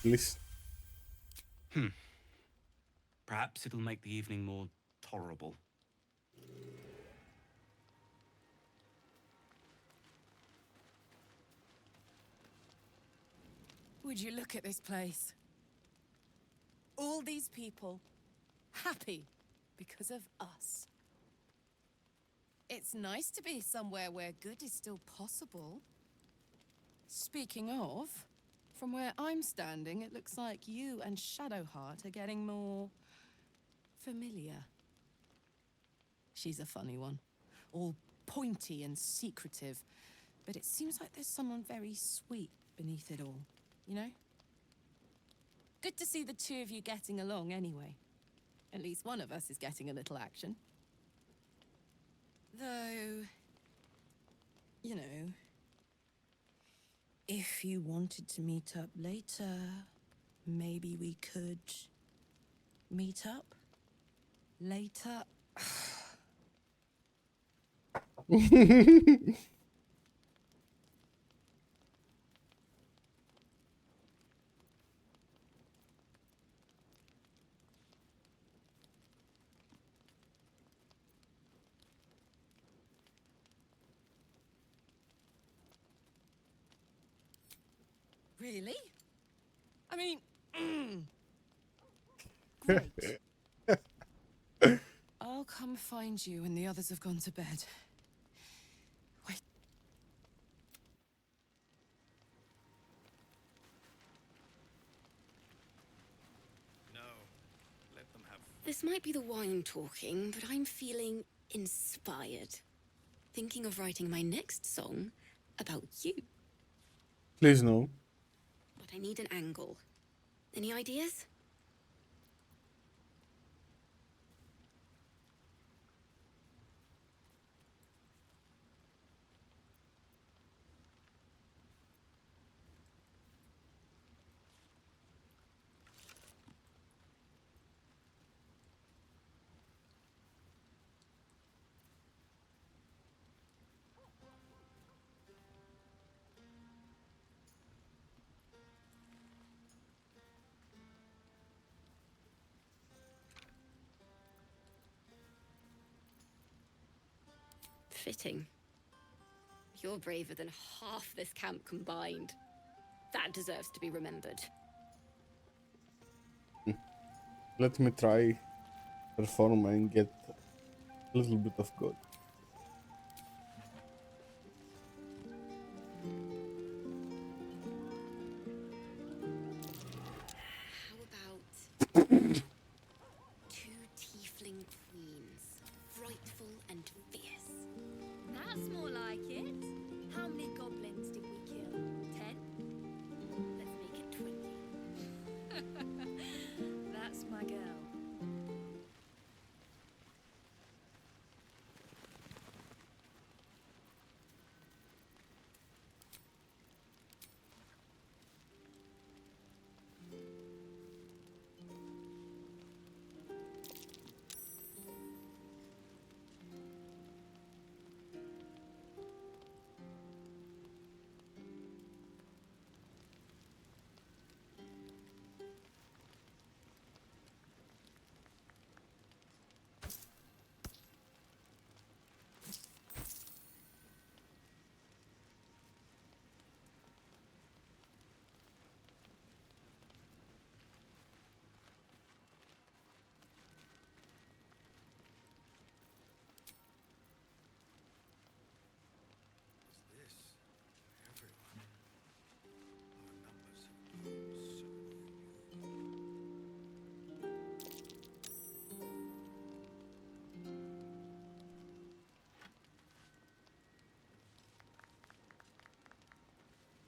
Please. Perhaps it'll make the evening more tolerable. Would you look at this place? All these people happy because of us. It's nice to be somewhere where good is still possible. Speaking of, from where I'm standing, it looks like you and Shadowheart are getting more familiar. She's a funny one, all pointy and secretive, but it seems like there's someone very sweet beneath it all, you know? Good to see the two of you getting along anyway. At least one of us is getting a little action. Though, you know, if you wanted to meet up later, maybe we could meet up later. Really? I mean, great. I'll come find you when the others have gone to bed. Wait. No. Let them have. This might be the wine talking, but I'm feeling inspired. Thinking of writing my next song about you. Please no. But I need an angle. Any ideas? Fitting. You're braver than half this camp combined. That deserves to be remembered. Let me try perform and get a little bit of God. How about two tiefling queens, frightful and fierce? That's more like it. How many goblins did we kill? 10? Let's make it 20. That's my girl.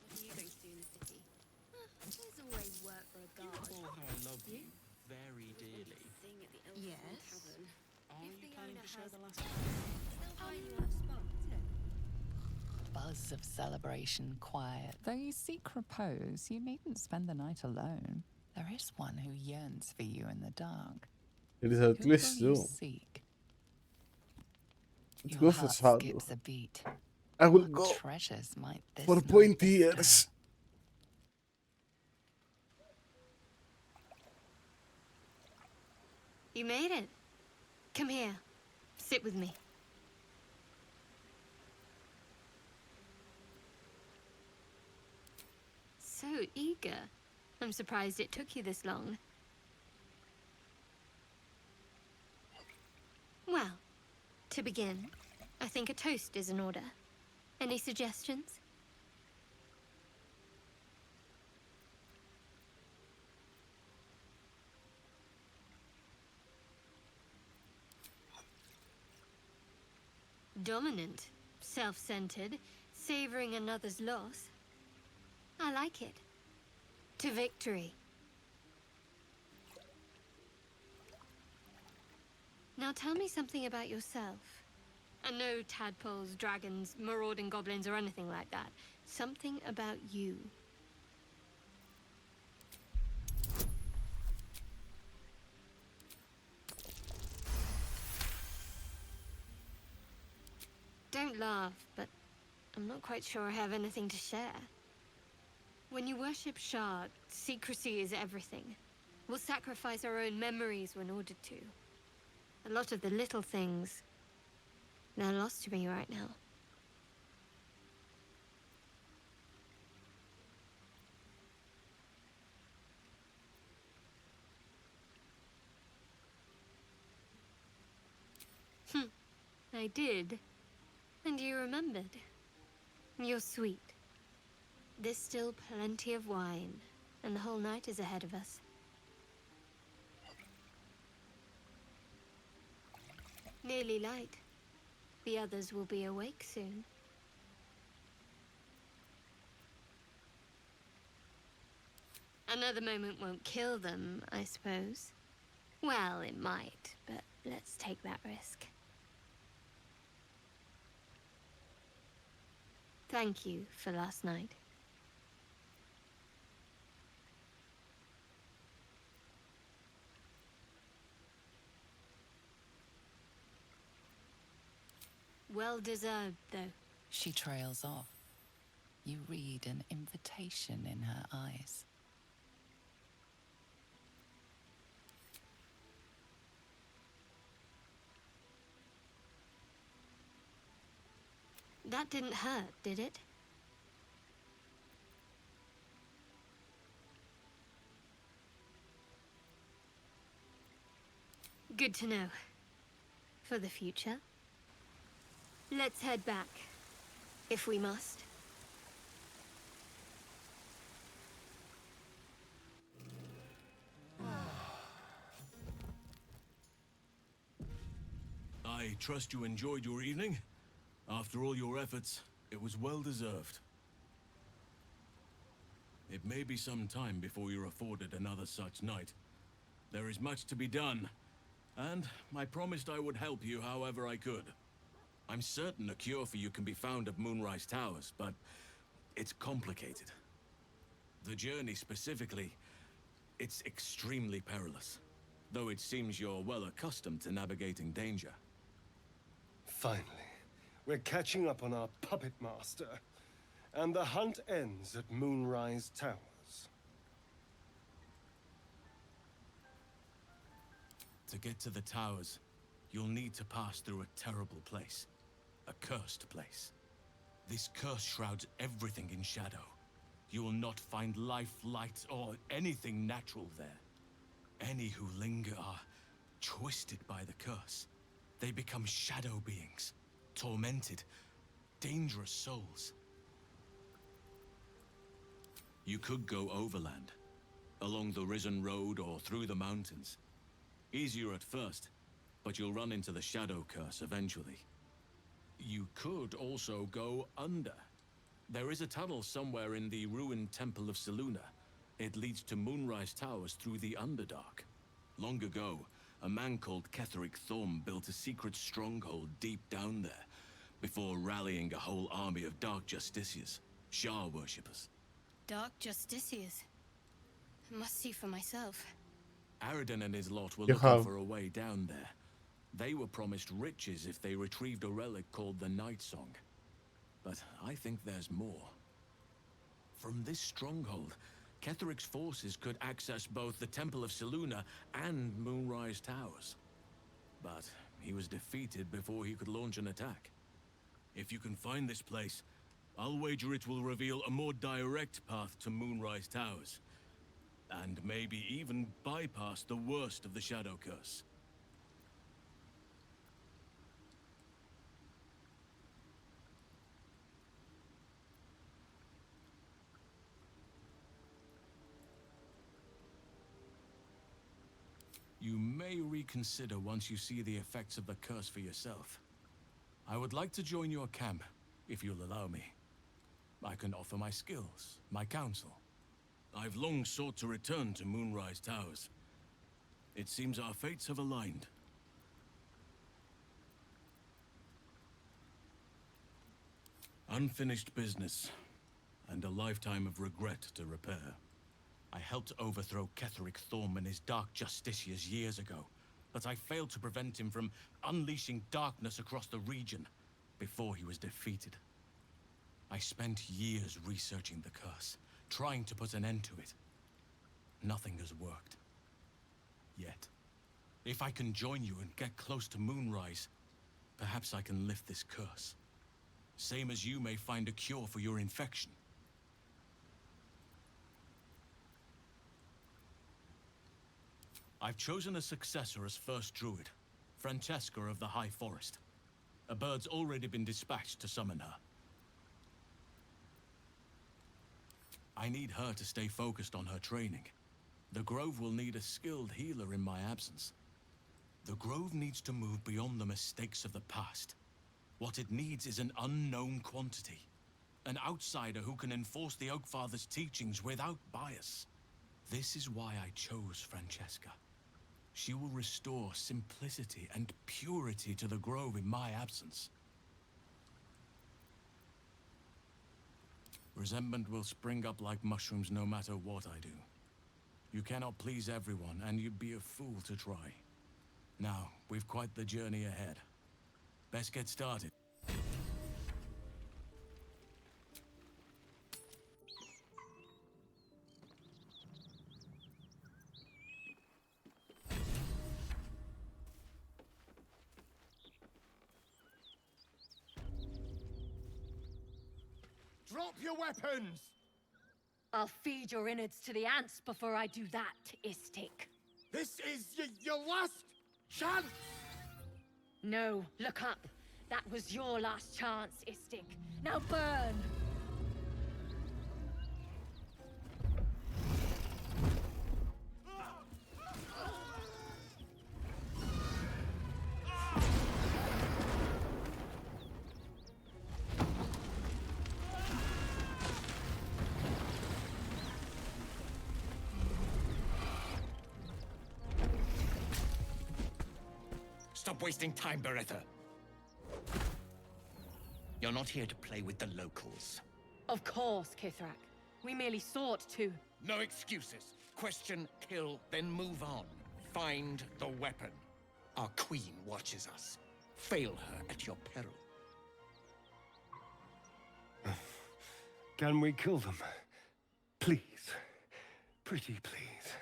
What are you going to do in the city? There's always work for a guard. Oh, how I love you very dearly. Sing at the Elf Yes. Tavern. Are you planning to share the last? Still find you that spot, too. Buzz of celebration quiet. Though you seek repose, you needn't spend the night alone. There is one who yearns for you in the dark. It is at Who least will you so. seek? Let's Your go for heart Shadow. skips a beat. I will What go treasures might this for night pointy bestow? ears. You made it. Come here. Sit with me. So eager. I'm surprised it took you this long. Well, to begin, I think a toast is in order. Any suggestions? Dominant, self-centered, savoring another's loss. I like it. To victory. Now tell me something about yourself. And no tadpoles, dragons, marauding goblins, or anything like that. Something about you. Don't laugh, but I'm not quite sure I have anything to share. When you worship Shard, secrecy is everything. We'll sacrifice our own memories when ordered to. A lot of the little things, they're lost to me right now. I did. And you remembered. You're sweet. There's still plenty of wine, and the whole night is ahead of us. Nearly light. The others will be awake soon. Another moment won't kill them, I suppose. Well, it might, but let's take that risk. Thank you for last night. Well deserved, though. She trails off. You read an invitation in her eyes. That didn't hurt, did it? Good to know. For the future. Let's head back, if we must. I trust you enjoyed your evening. After all your efforts, it was well deserved. It may be some time before you're afforded another such night. There is much to be done, and I promised I would help you however I could. I'm certain a cure for you can be found at Moonrise Towers, but it's complicated. The journey specifically, it's extremely perilous, though it seems you're well accustomed to navigating danger. Finally, we're catching up on our puppet master, and the hunt ends at Moonrise Towers. To get to the towers, you'll need to pass through a terrible place. A cursed place. This curse shrouds everything in shadow. You will not find life, light, or anything natural there. Any who linger are twisted by the curse. They become shadow beings, tormented, dangerous souls. You could go overland, along the Risen Road or through the mountains. Easier at first, but you'll run into the shadow curse eventually. You could also go under. There is a tunnel somewhere in the ruined Temple of Selûne. It leads to Moonrise Towers through the Underdark. Long ago, a man called Ketheric Thorm built a secret stronghold deep down there, before rallying a whole army of Dark Justiciars, Shah worshippers. Dark Justiciars. I must see for myself. Aradin and his lot were You looking have- for a way down there. They were promised riches if they retrieved a relic called the Night Song. But I think there's more. From this stronghold, Ketheric's forces could access both the Temple of Selûne and Moonrise Towers. But he was defeated before he could launch an attack. If you can find this place, I'll wager it will reveal a more direct path to Moonrise Towers. And maybe even bypass the worst of the Shadow Curse. you may reconsider once you see the effects of the curse for yourself. I would like to join your camp, if you'll allow me. I can offer my skills, my counsel. I've long sought to return to Moonrise Towers. It seems our fates have aligned. Unfinished business, and a lifetime of regret to repair. I helped overthrow Ketheric Thorm and his Dark Justiciars years ago, but I failed to prevent him from unleashing darkness across the region before he was defeated. I spent years researching the curse, trying to put an end to it. Nothing has worked. Yet. If I can join you and get close to Moonrise, perhaps I can lift this curse. Same as you may find a cure for your infection. I've chosen a successor as first druid, Francesca of the High Forest. A bird's already been dispatched to summon her. I need her to stay focused on her training. The Grove will need a skilled healer in my absence. The Grove needs to move beyond the mistakes of the past. What it needs is an unknown quantity. An outsider who can enforce the Oakfather's teachings without bias. This is why I chose Francesca. She will restore simplicity and purity to the Grove in my absence. Resentment will spring up like mushrooms no matter what I do. You cannot please everyone, and you'd be a fool to try. Now, we've quite the journey ahead. Best get started. Drop your weapons! I'll feed your innards to the ants before I do that, Istik. This is your last chance! No, look up. That was your last chance, Istik. Now burn! Stop wasting time, Beretta. You're not here to play with the locals. Of course, Kithrak. We merely sought to... No excuses. Question, kill, then move on. Find the weapon. Our queen watches us. Fail her at your peril. Can we kill them? Please. Pretty please.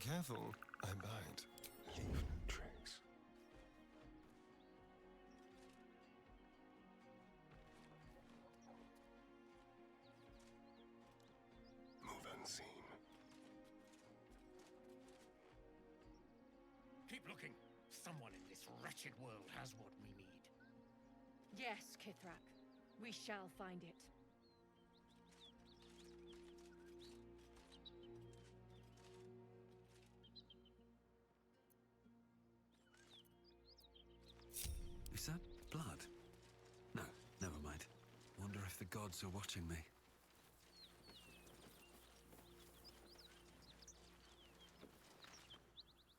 Careful, I bite. Leave no tricks. Move unseen. Keep looking. Someone in this wretched world has what we need. Yes, Kithrak. We shall find it. Is that blood? No, never mind. Wonder if the gods are watching me.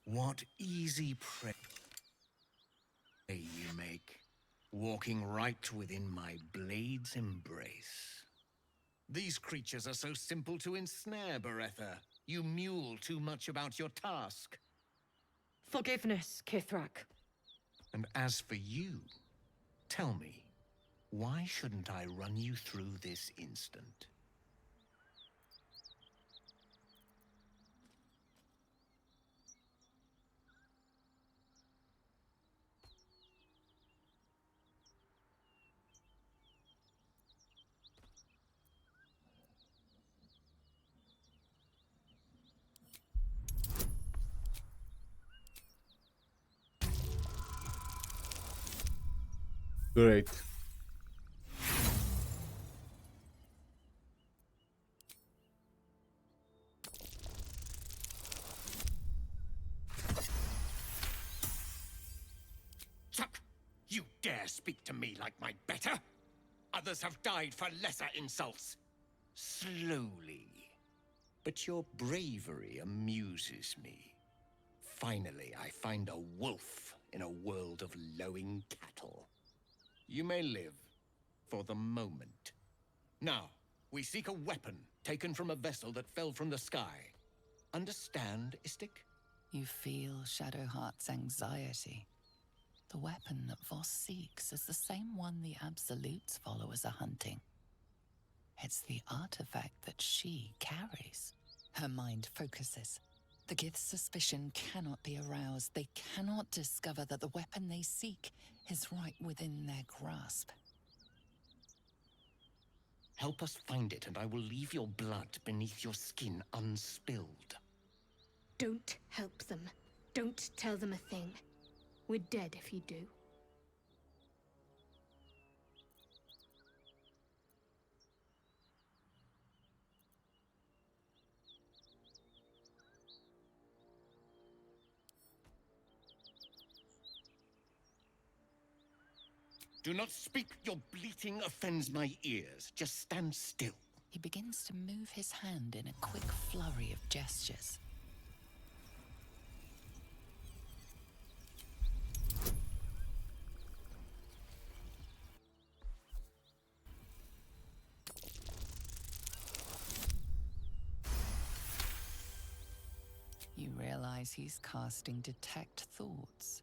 What easy prey you make, walking right within my blade's embrace. These creatures are so simple to ensnare, Beretta. You mule too much about your task. Forgiveness, Kithrak. And as for you, tell me, why shouldn't I run you through this instant? Great. You dare speak to me like my better? Others have died for lesser insults. Slowly. But your bravery amuses me. Finally, I find a wolf in a world of lowing cattle. You may live for the moment. Now, we seek a weapon taken from a vessel that fell from the sky. Understand, Istik? You feel Shadowheart's anxiety. The weapon that Voss seeks is the same one the Absolute's followers are hunting. It's the artifact that she carries. Her mind focuses. The Gith's suspicion cannot be aroused. They cannot discover that the weapon they seek is right within their grasp. Help us find it, and I will leave your blood beneath your skin unspilled. Don't help them. Don't tell them a thing. We're dead if you do. Do not speak. Your bleating offends my ears. Just stand still. He begins to move his hand in a quick flurry of gestures. You realize he's casting Detect Thoughts.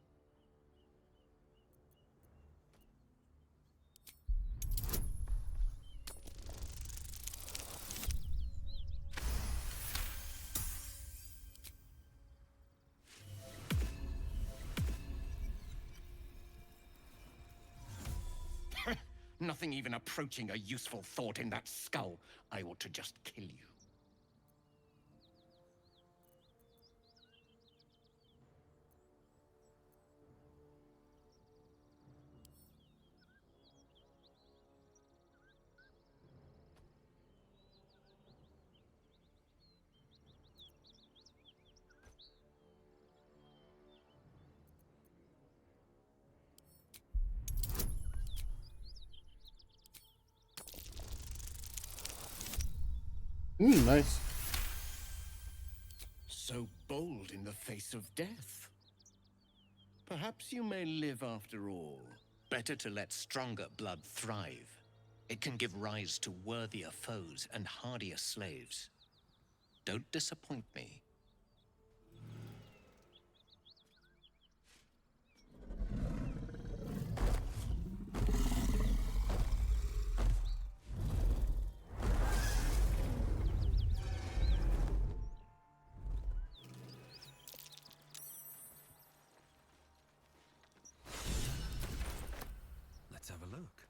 Nothing even approaching a useful thought in that skull. I ought to just kill you. Nice. So bold in the face of death. Perhaps you may live after all. Better to let stronger blood thrive. It can give rise to worthier foes and hardier slaves. Don't disappoint me. Let's have a look.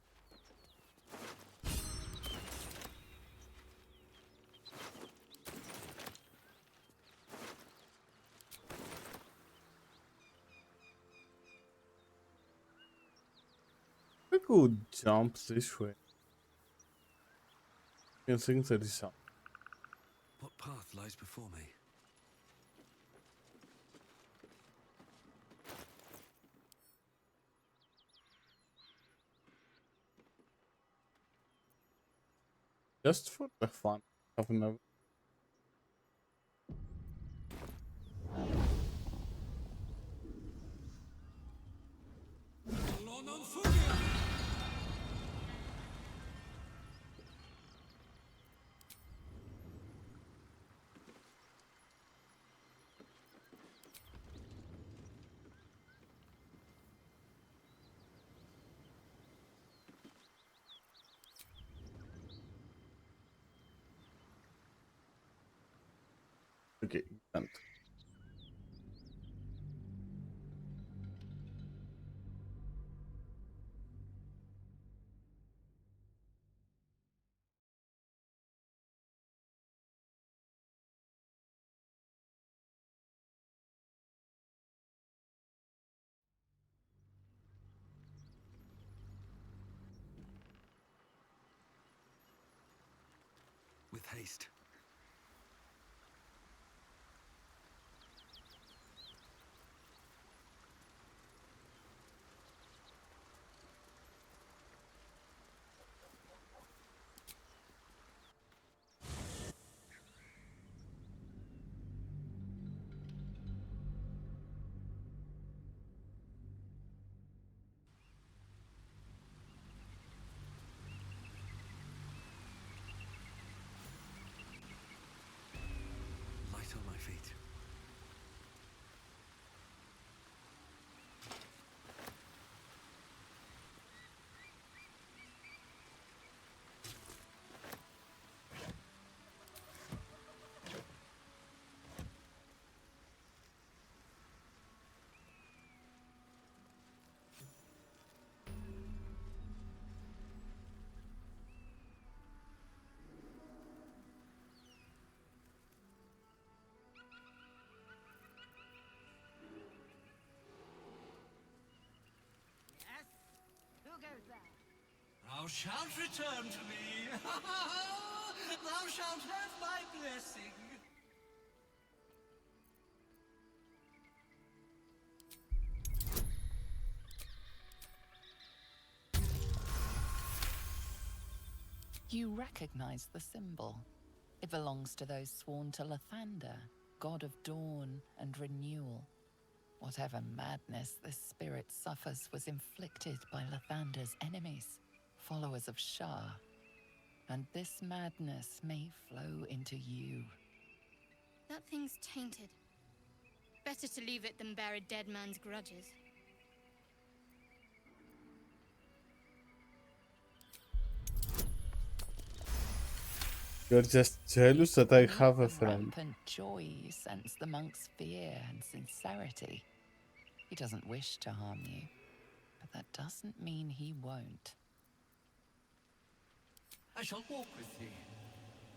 I could jump this way. I think there is some. What path lies before me? Just for the fun of another. Okay, done. taste. Light on my feet. Yes? Who goes there? Thou shalt return to me. Thou shalt have my blessing. You recognize the symbol. It belongs to those sworn to Lathander, god of dawn and renewal. Whatever madness this spirit suffers was inflicted by Lathander's enemies, followers of Shah. And this madness may flow into you. That thing's tainted. Better to leave it than bear a dead man's grudges. You're just jealous that I have a friend. Rampant joy you sense the monk's fear and sincerity. He doesn't wish to harm you, but that doesn't mean he won't. I shall walk with thee.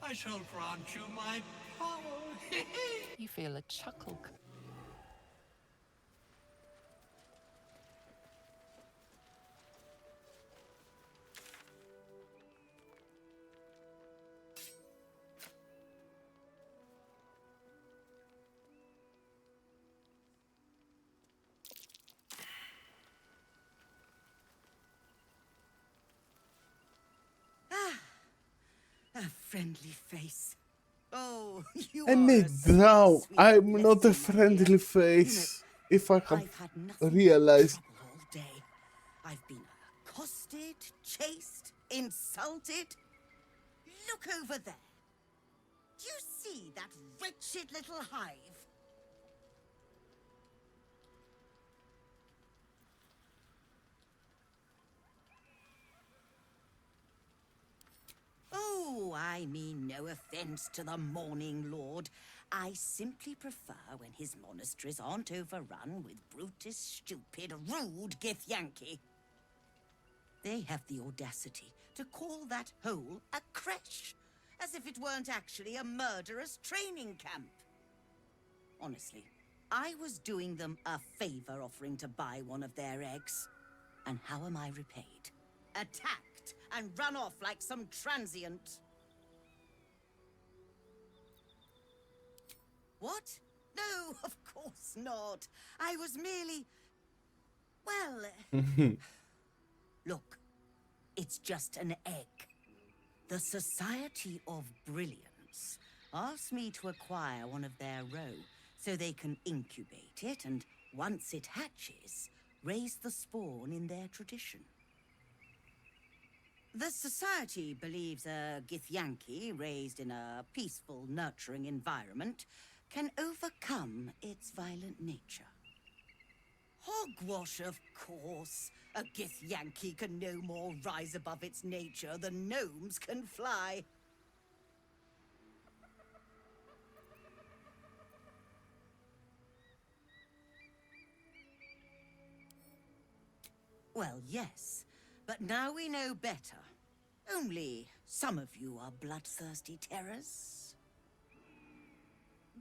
I shall grant you my power. You feel a chuckle. A friendly face. Oh, you I are need a now. sweet I'm not a blessing, my friendly dear. face. If I have I've had nothing realized. but trouble all day. I've been accosted, chased, insulted. Look over there. Do you see that wretched little hive? Oh, I mean no offense to the Morning Lord. I simply prefer when his monasteries aren't overrun with brutish, stupid, rude Githyanki. They have the audacity to call that hole a creche, as if it weren't actually a murderous training camp. Honestly, I was doing them a favor offering to buy one of their eggs. And how am I repaid? Attacked and run off like some transient. What? No, of course not. I was merely... Well... Look, it's just an egg. The Society of Brilliance asked me to acquire one of their roe so they can incubate it and, once it hatches, raise the spawn in their tradition. The Society believes a Githyanki raised in a peaceful, nurturing environment can overcome its violent nature. Hogwash, of course. A Githyanki can no more rise above its nature than gnomes can fly. Well, yes, but now we know better. Only some of you are bloodthirsty terrors.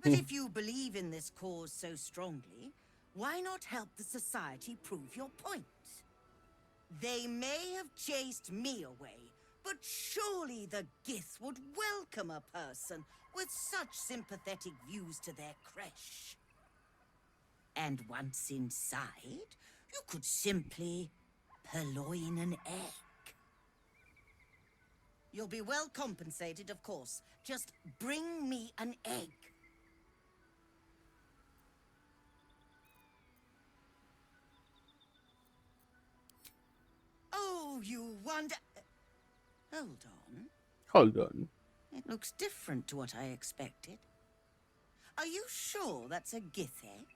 But if you believe in this cause so strongly, why not help the Society prove your point? They may have chased me away, But surely the Gith would welcome a person with such sympathetic views to their creche. And once inside, you could simply purloin an egg. You'll be well compensated, of course. Just bring me an egg. Oh, you wonder... Hold on. Hold on. It looks different to what I expected. Are you sure that's a Gith egg?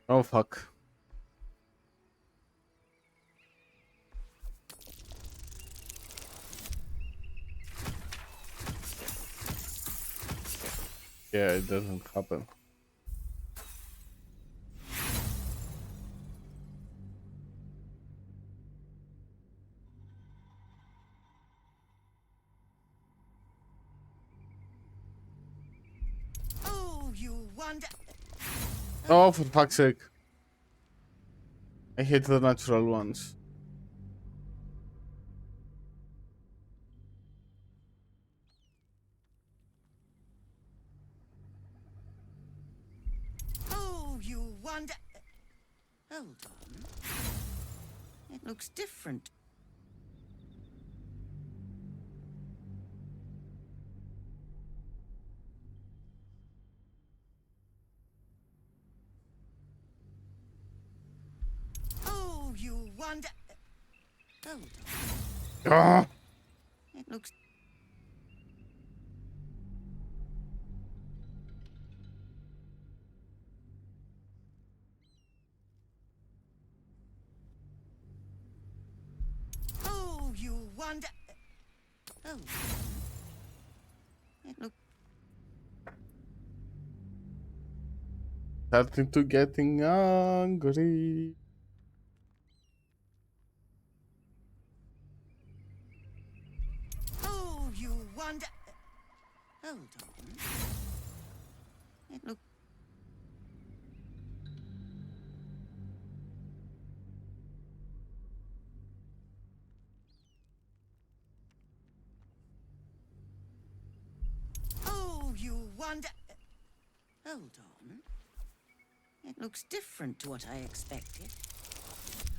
Oh fuck. Yeah, it doesn't happen. Oh, you wonder... Oh, for fuck's sake. I hate the natural ones. Oh, you wonder... Hold on. It looks different. Oh, you wonder... Hold on. Ah! It looks... Oh, you wonder... Hold on. It looks... Starting to getting angry. Oh, you wonder... Hold on. It looks... Oh, you wonder... Hold on. It looks different to what I expected.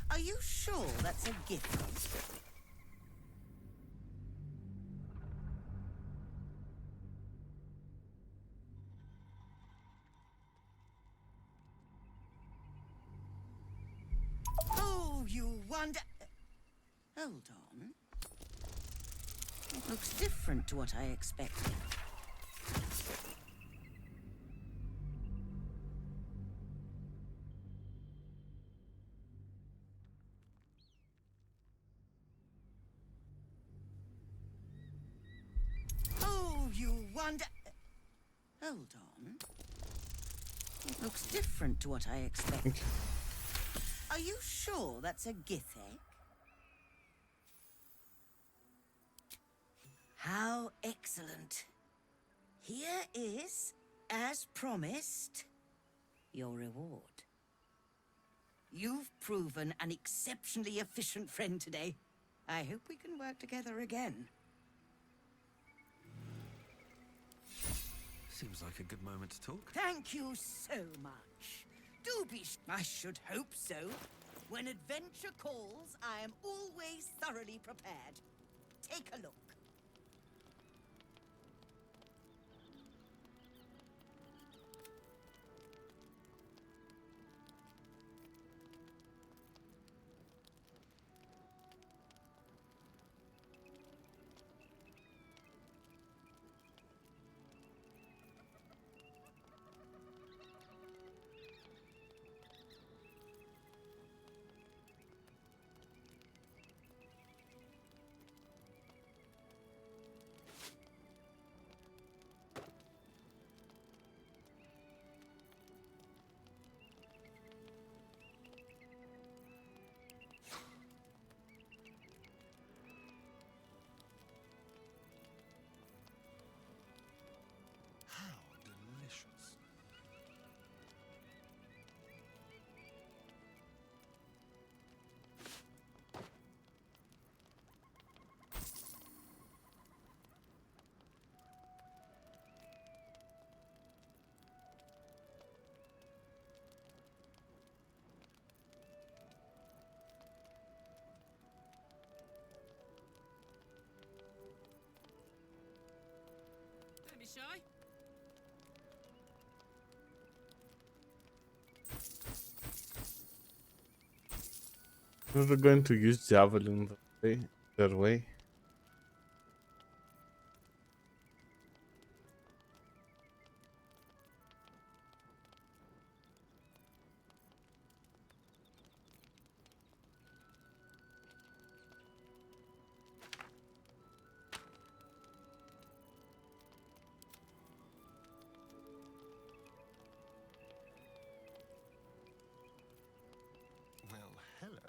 Are you sure that's a gift? Oh, you wonder... Hold on. It looks different to what I expected. Oh, you wonder... Hold on. It looks different to what I expected. Are you sure that's a Gith egg? How excellent. Here is, as promised, your reward. You've proven an exceptionally efficient friend today. I hope we can work together again. Seems like a good moment to talk. Thank you so much. Do be... I should hope so. When adventure calls, I am always thoroughly prepared. Take a look. shy? We're going to use javelin their way. Well, hello.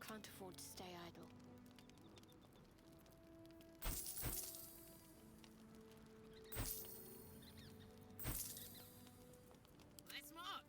Can't afford to stay idle. Let's march!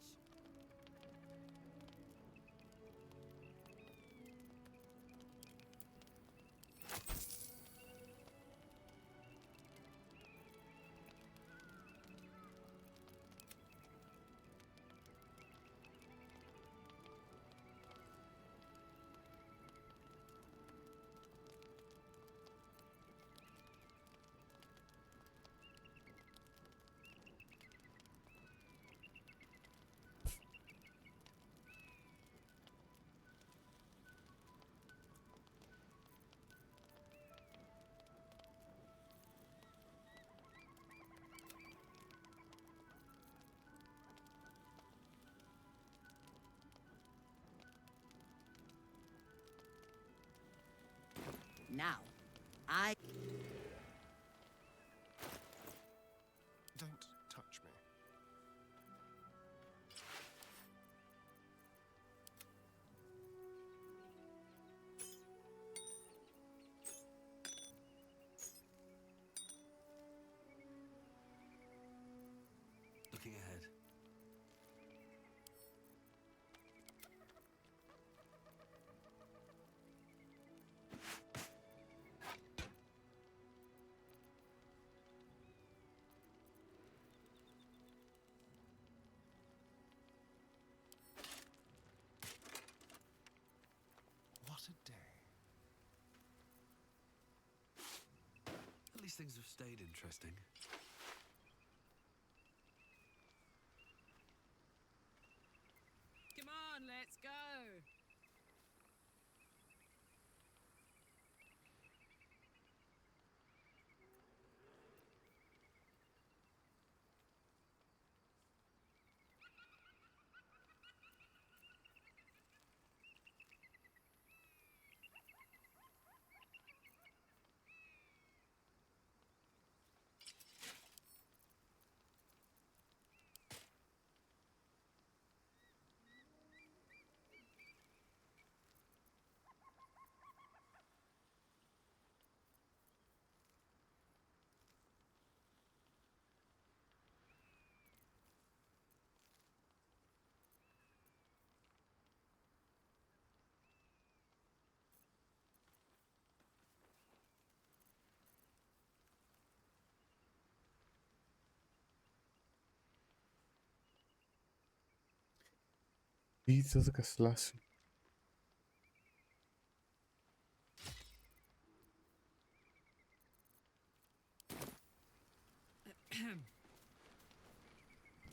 Now, I... Don't touch me. Looking ahead. What a day. At least things have stayed interesting. Come on, let's go! Pizza de castellaço.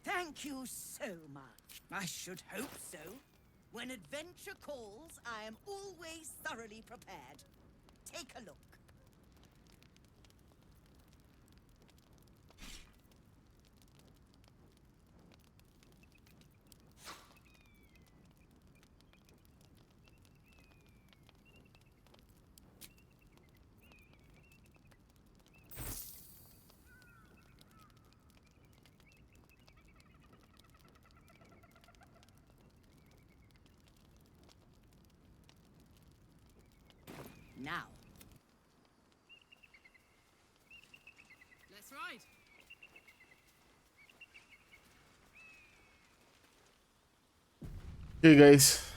Thank you so much. I should hope so. When adventure calls, I am always thoroughly prepared. Take a look. Now. Let's ride. Okay, guys.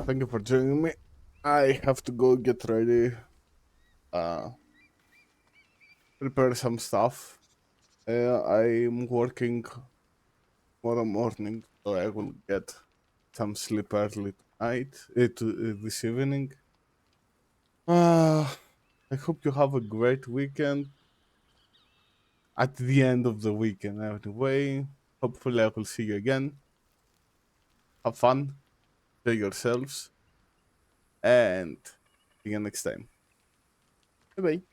Thank you for joining me. I have to go get ready. Uh, Prepare some stuff. I'm working tomorrow morning, so I will get some sleep early tonight. This evening. I hope you have a great weekend. At the end of the weekend, anyway. Hopefully, I will see you again. Have fun, enjoy yourselves, and see you next time. Bye bye.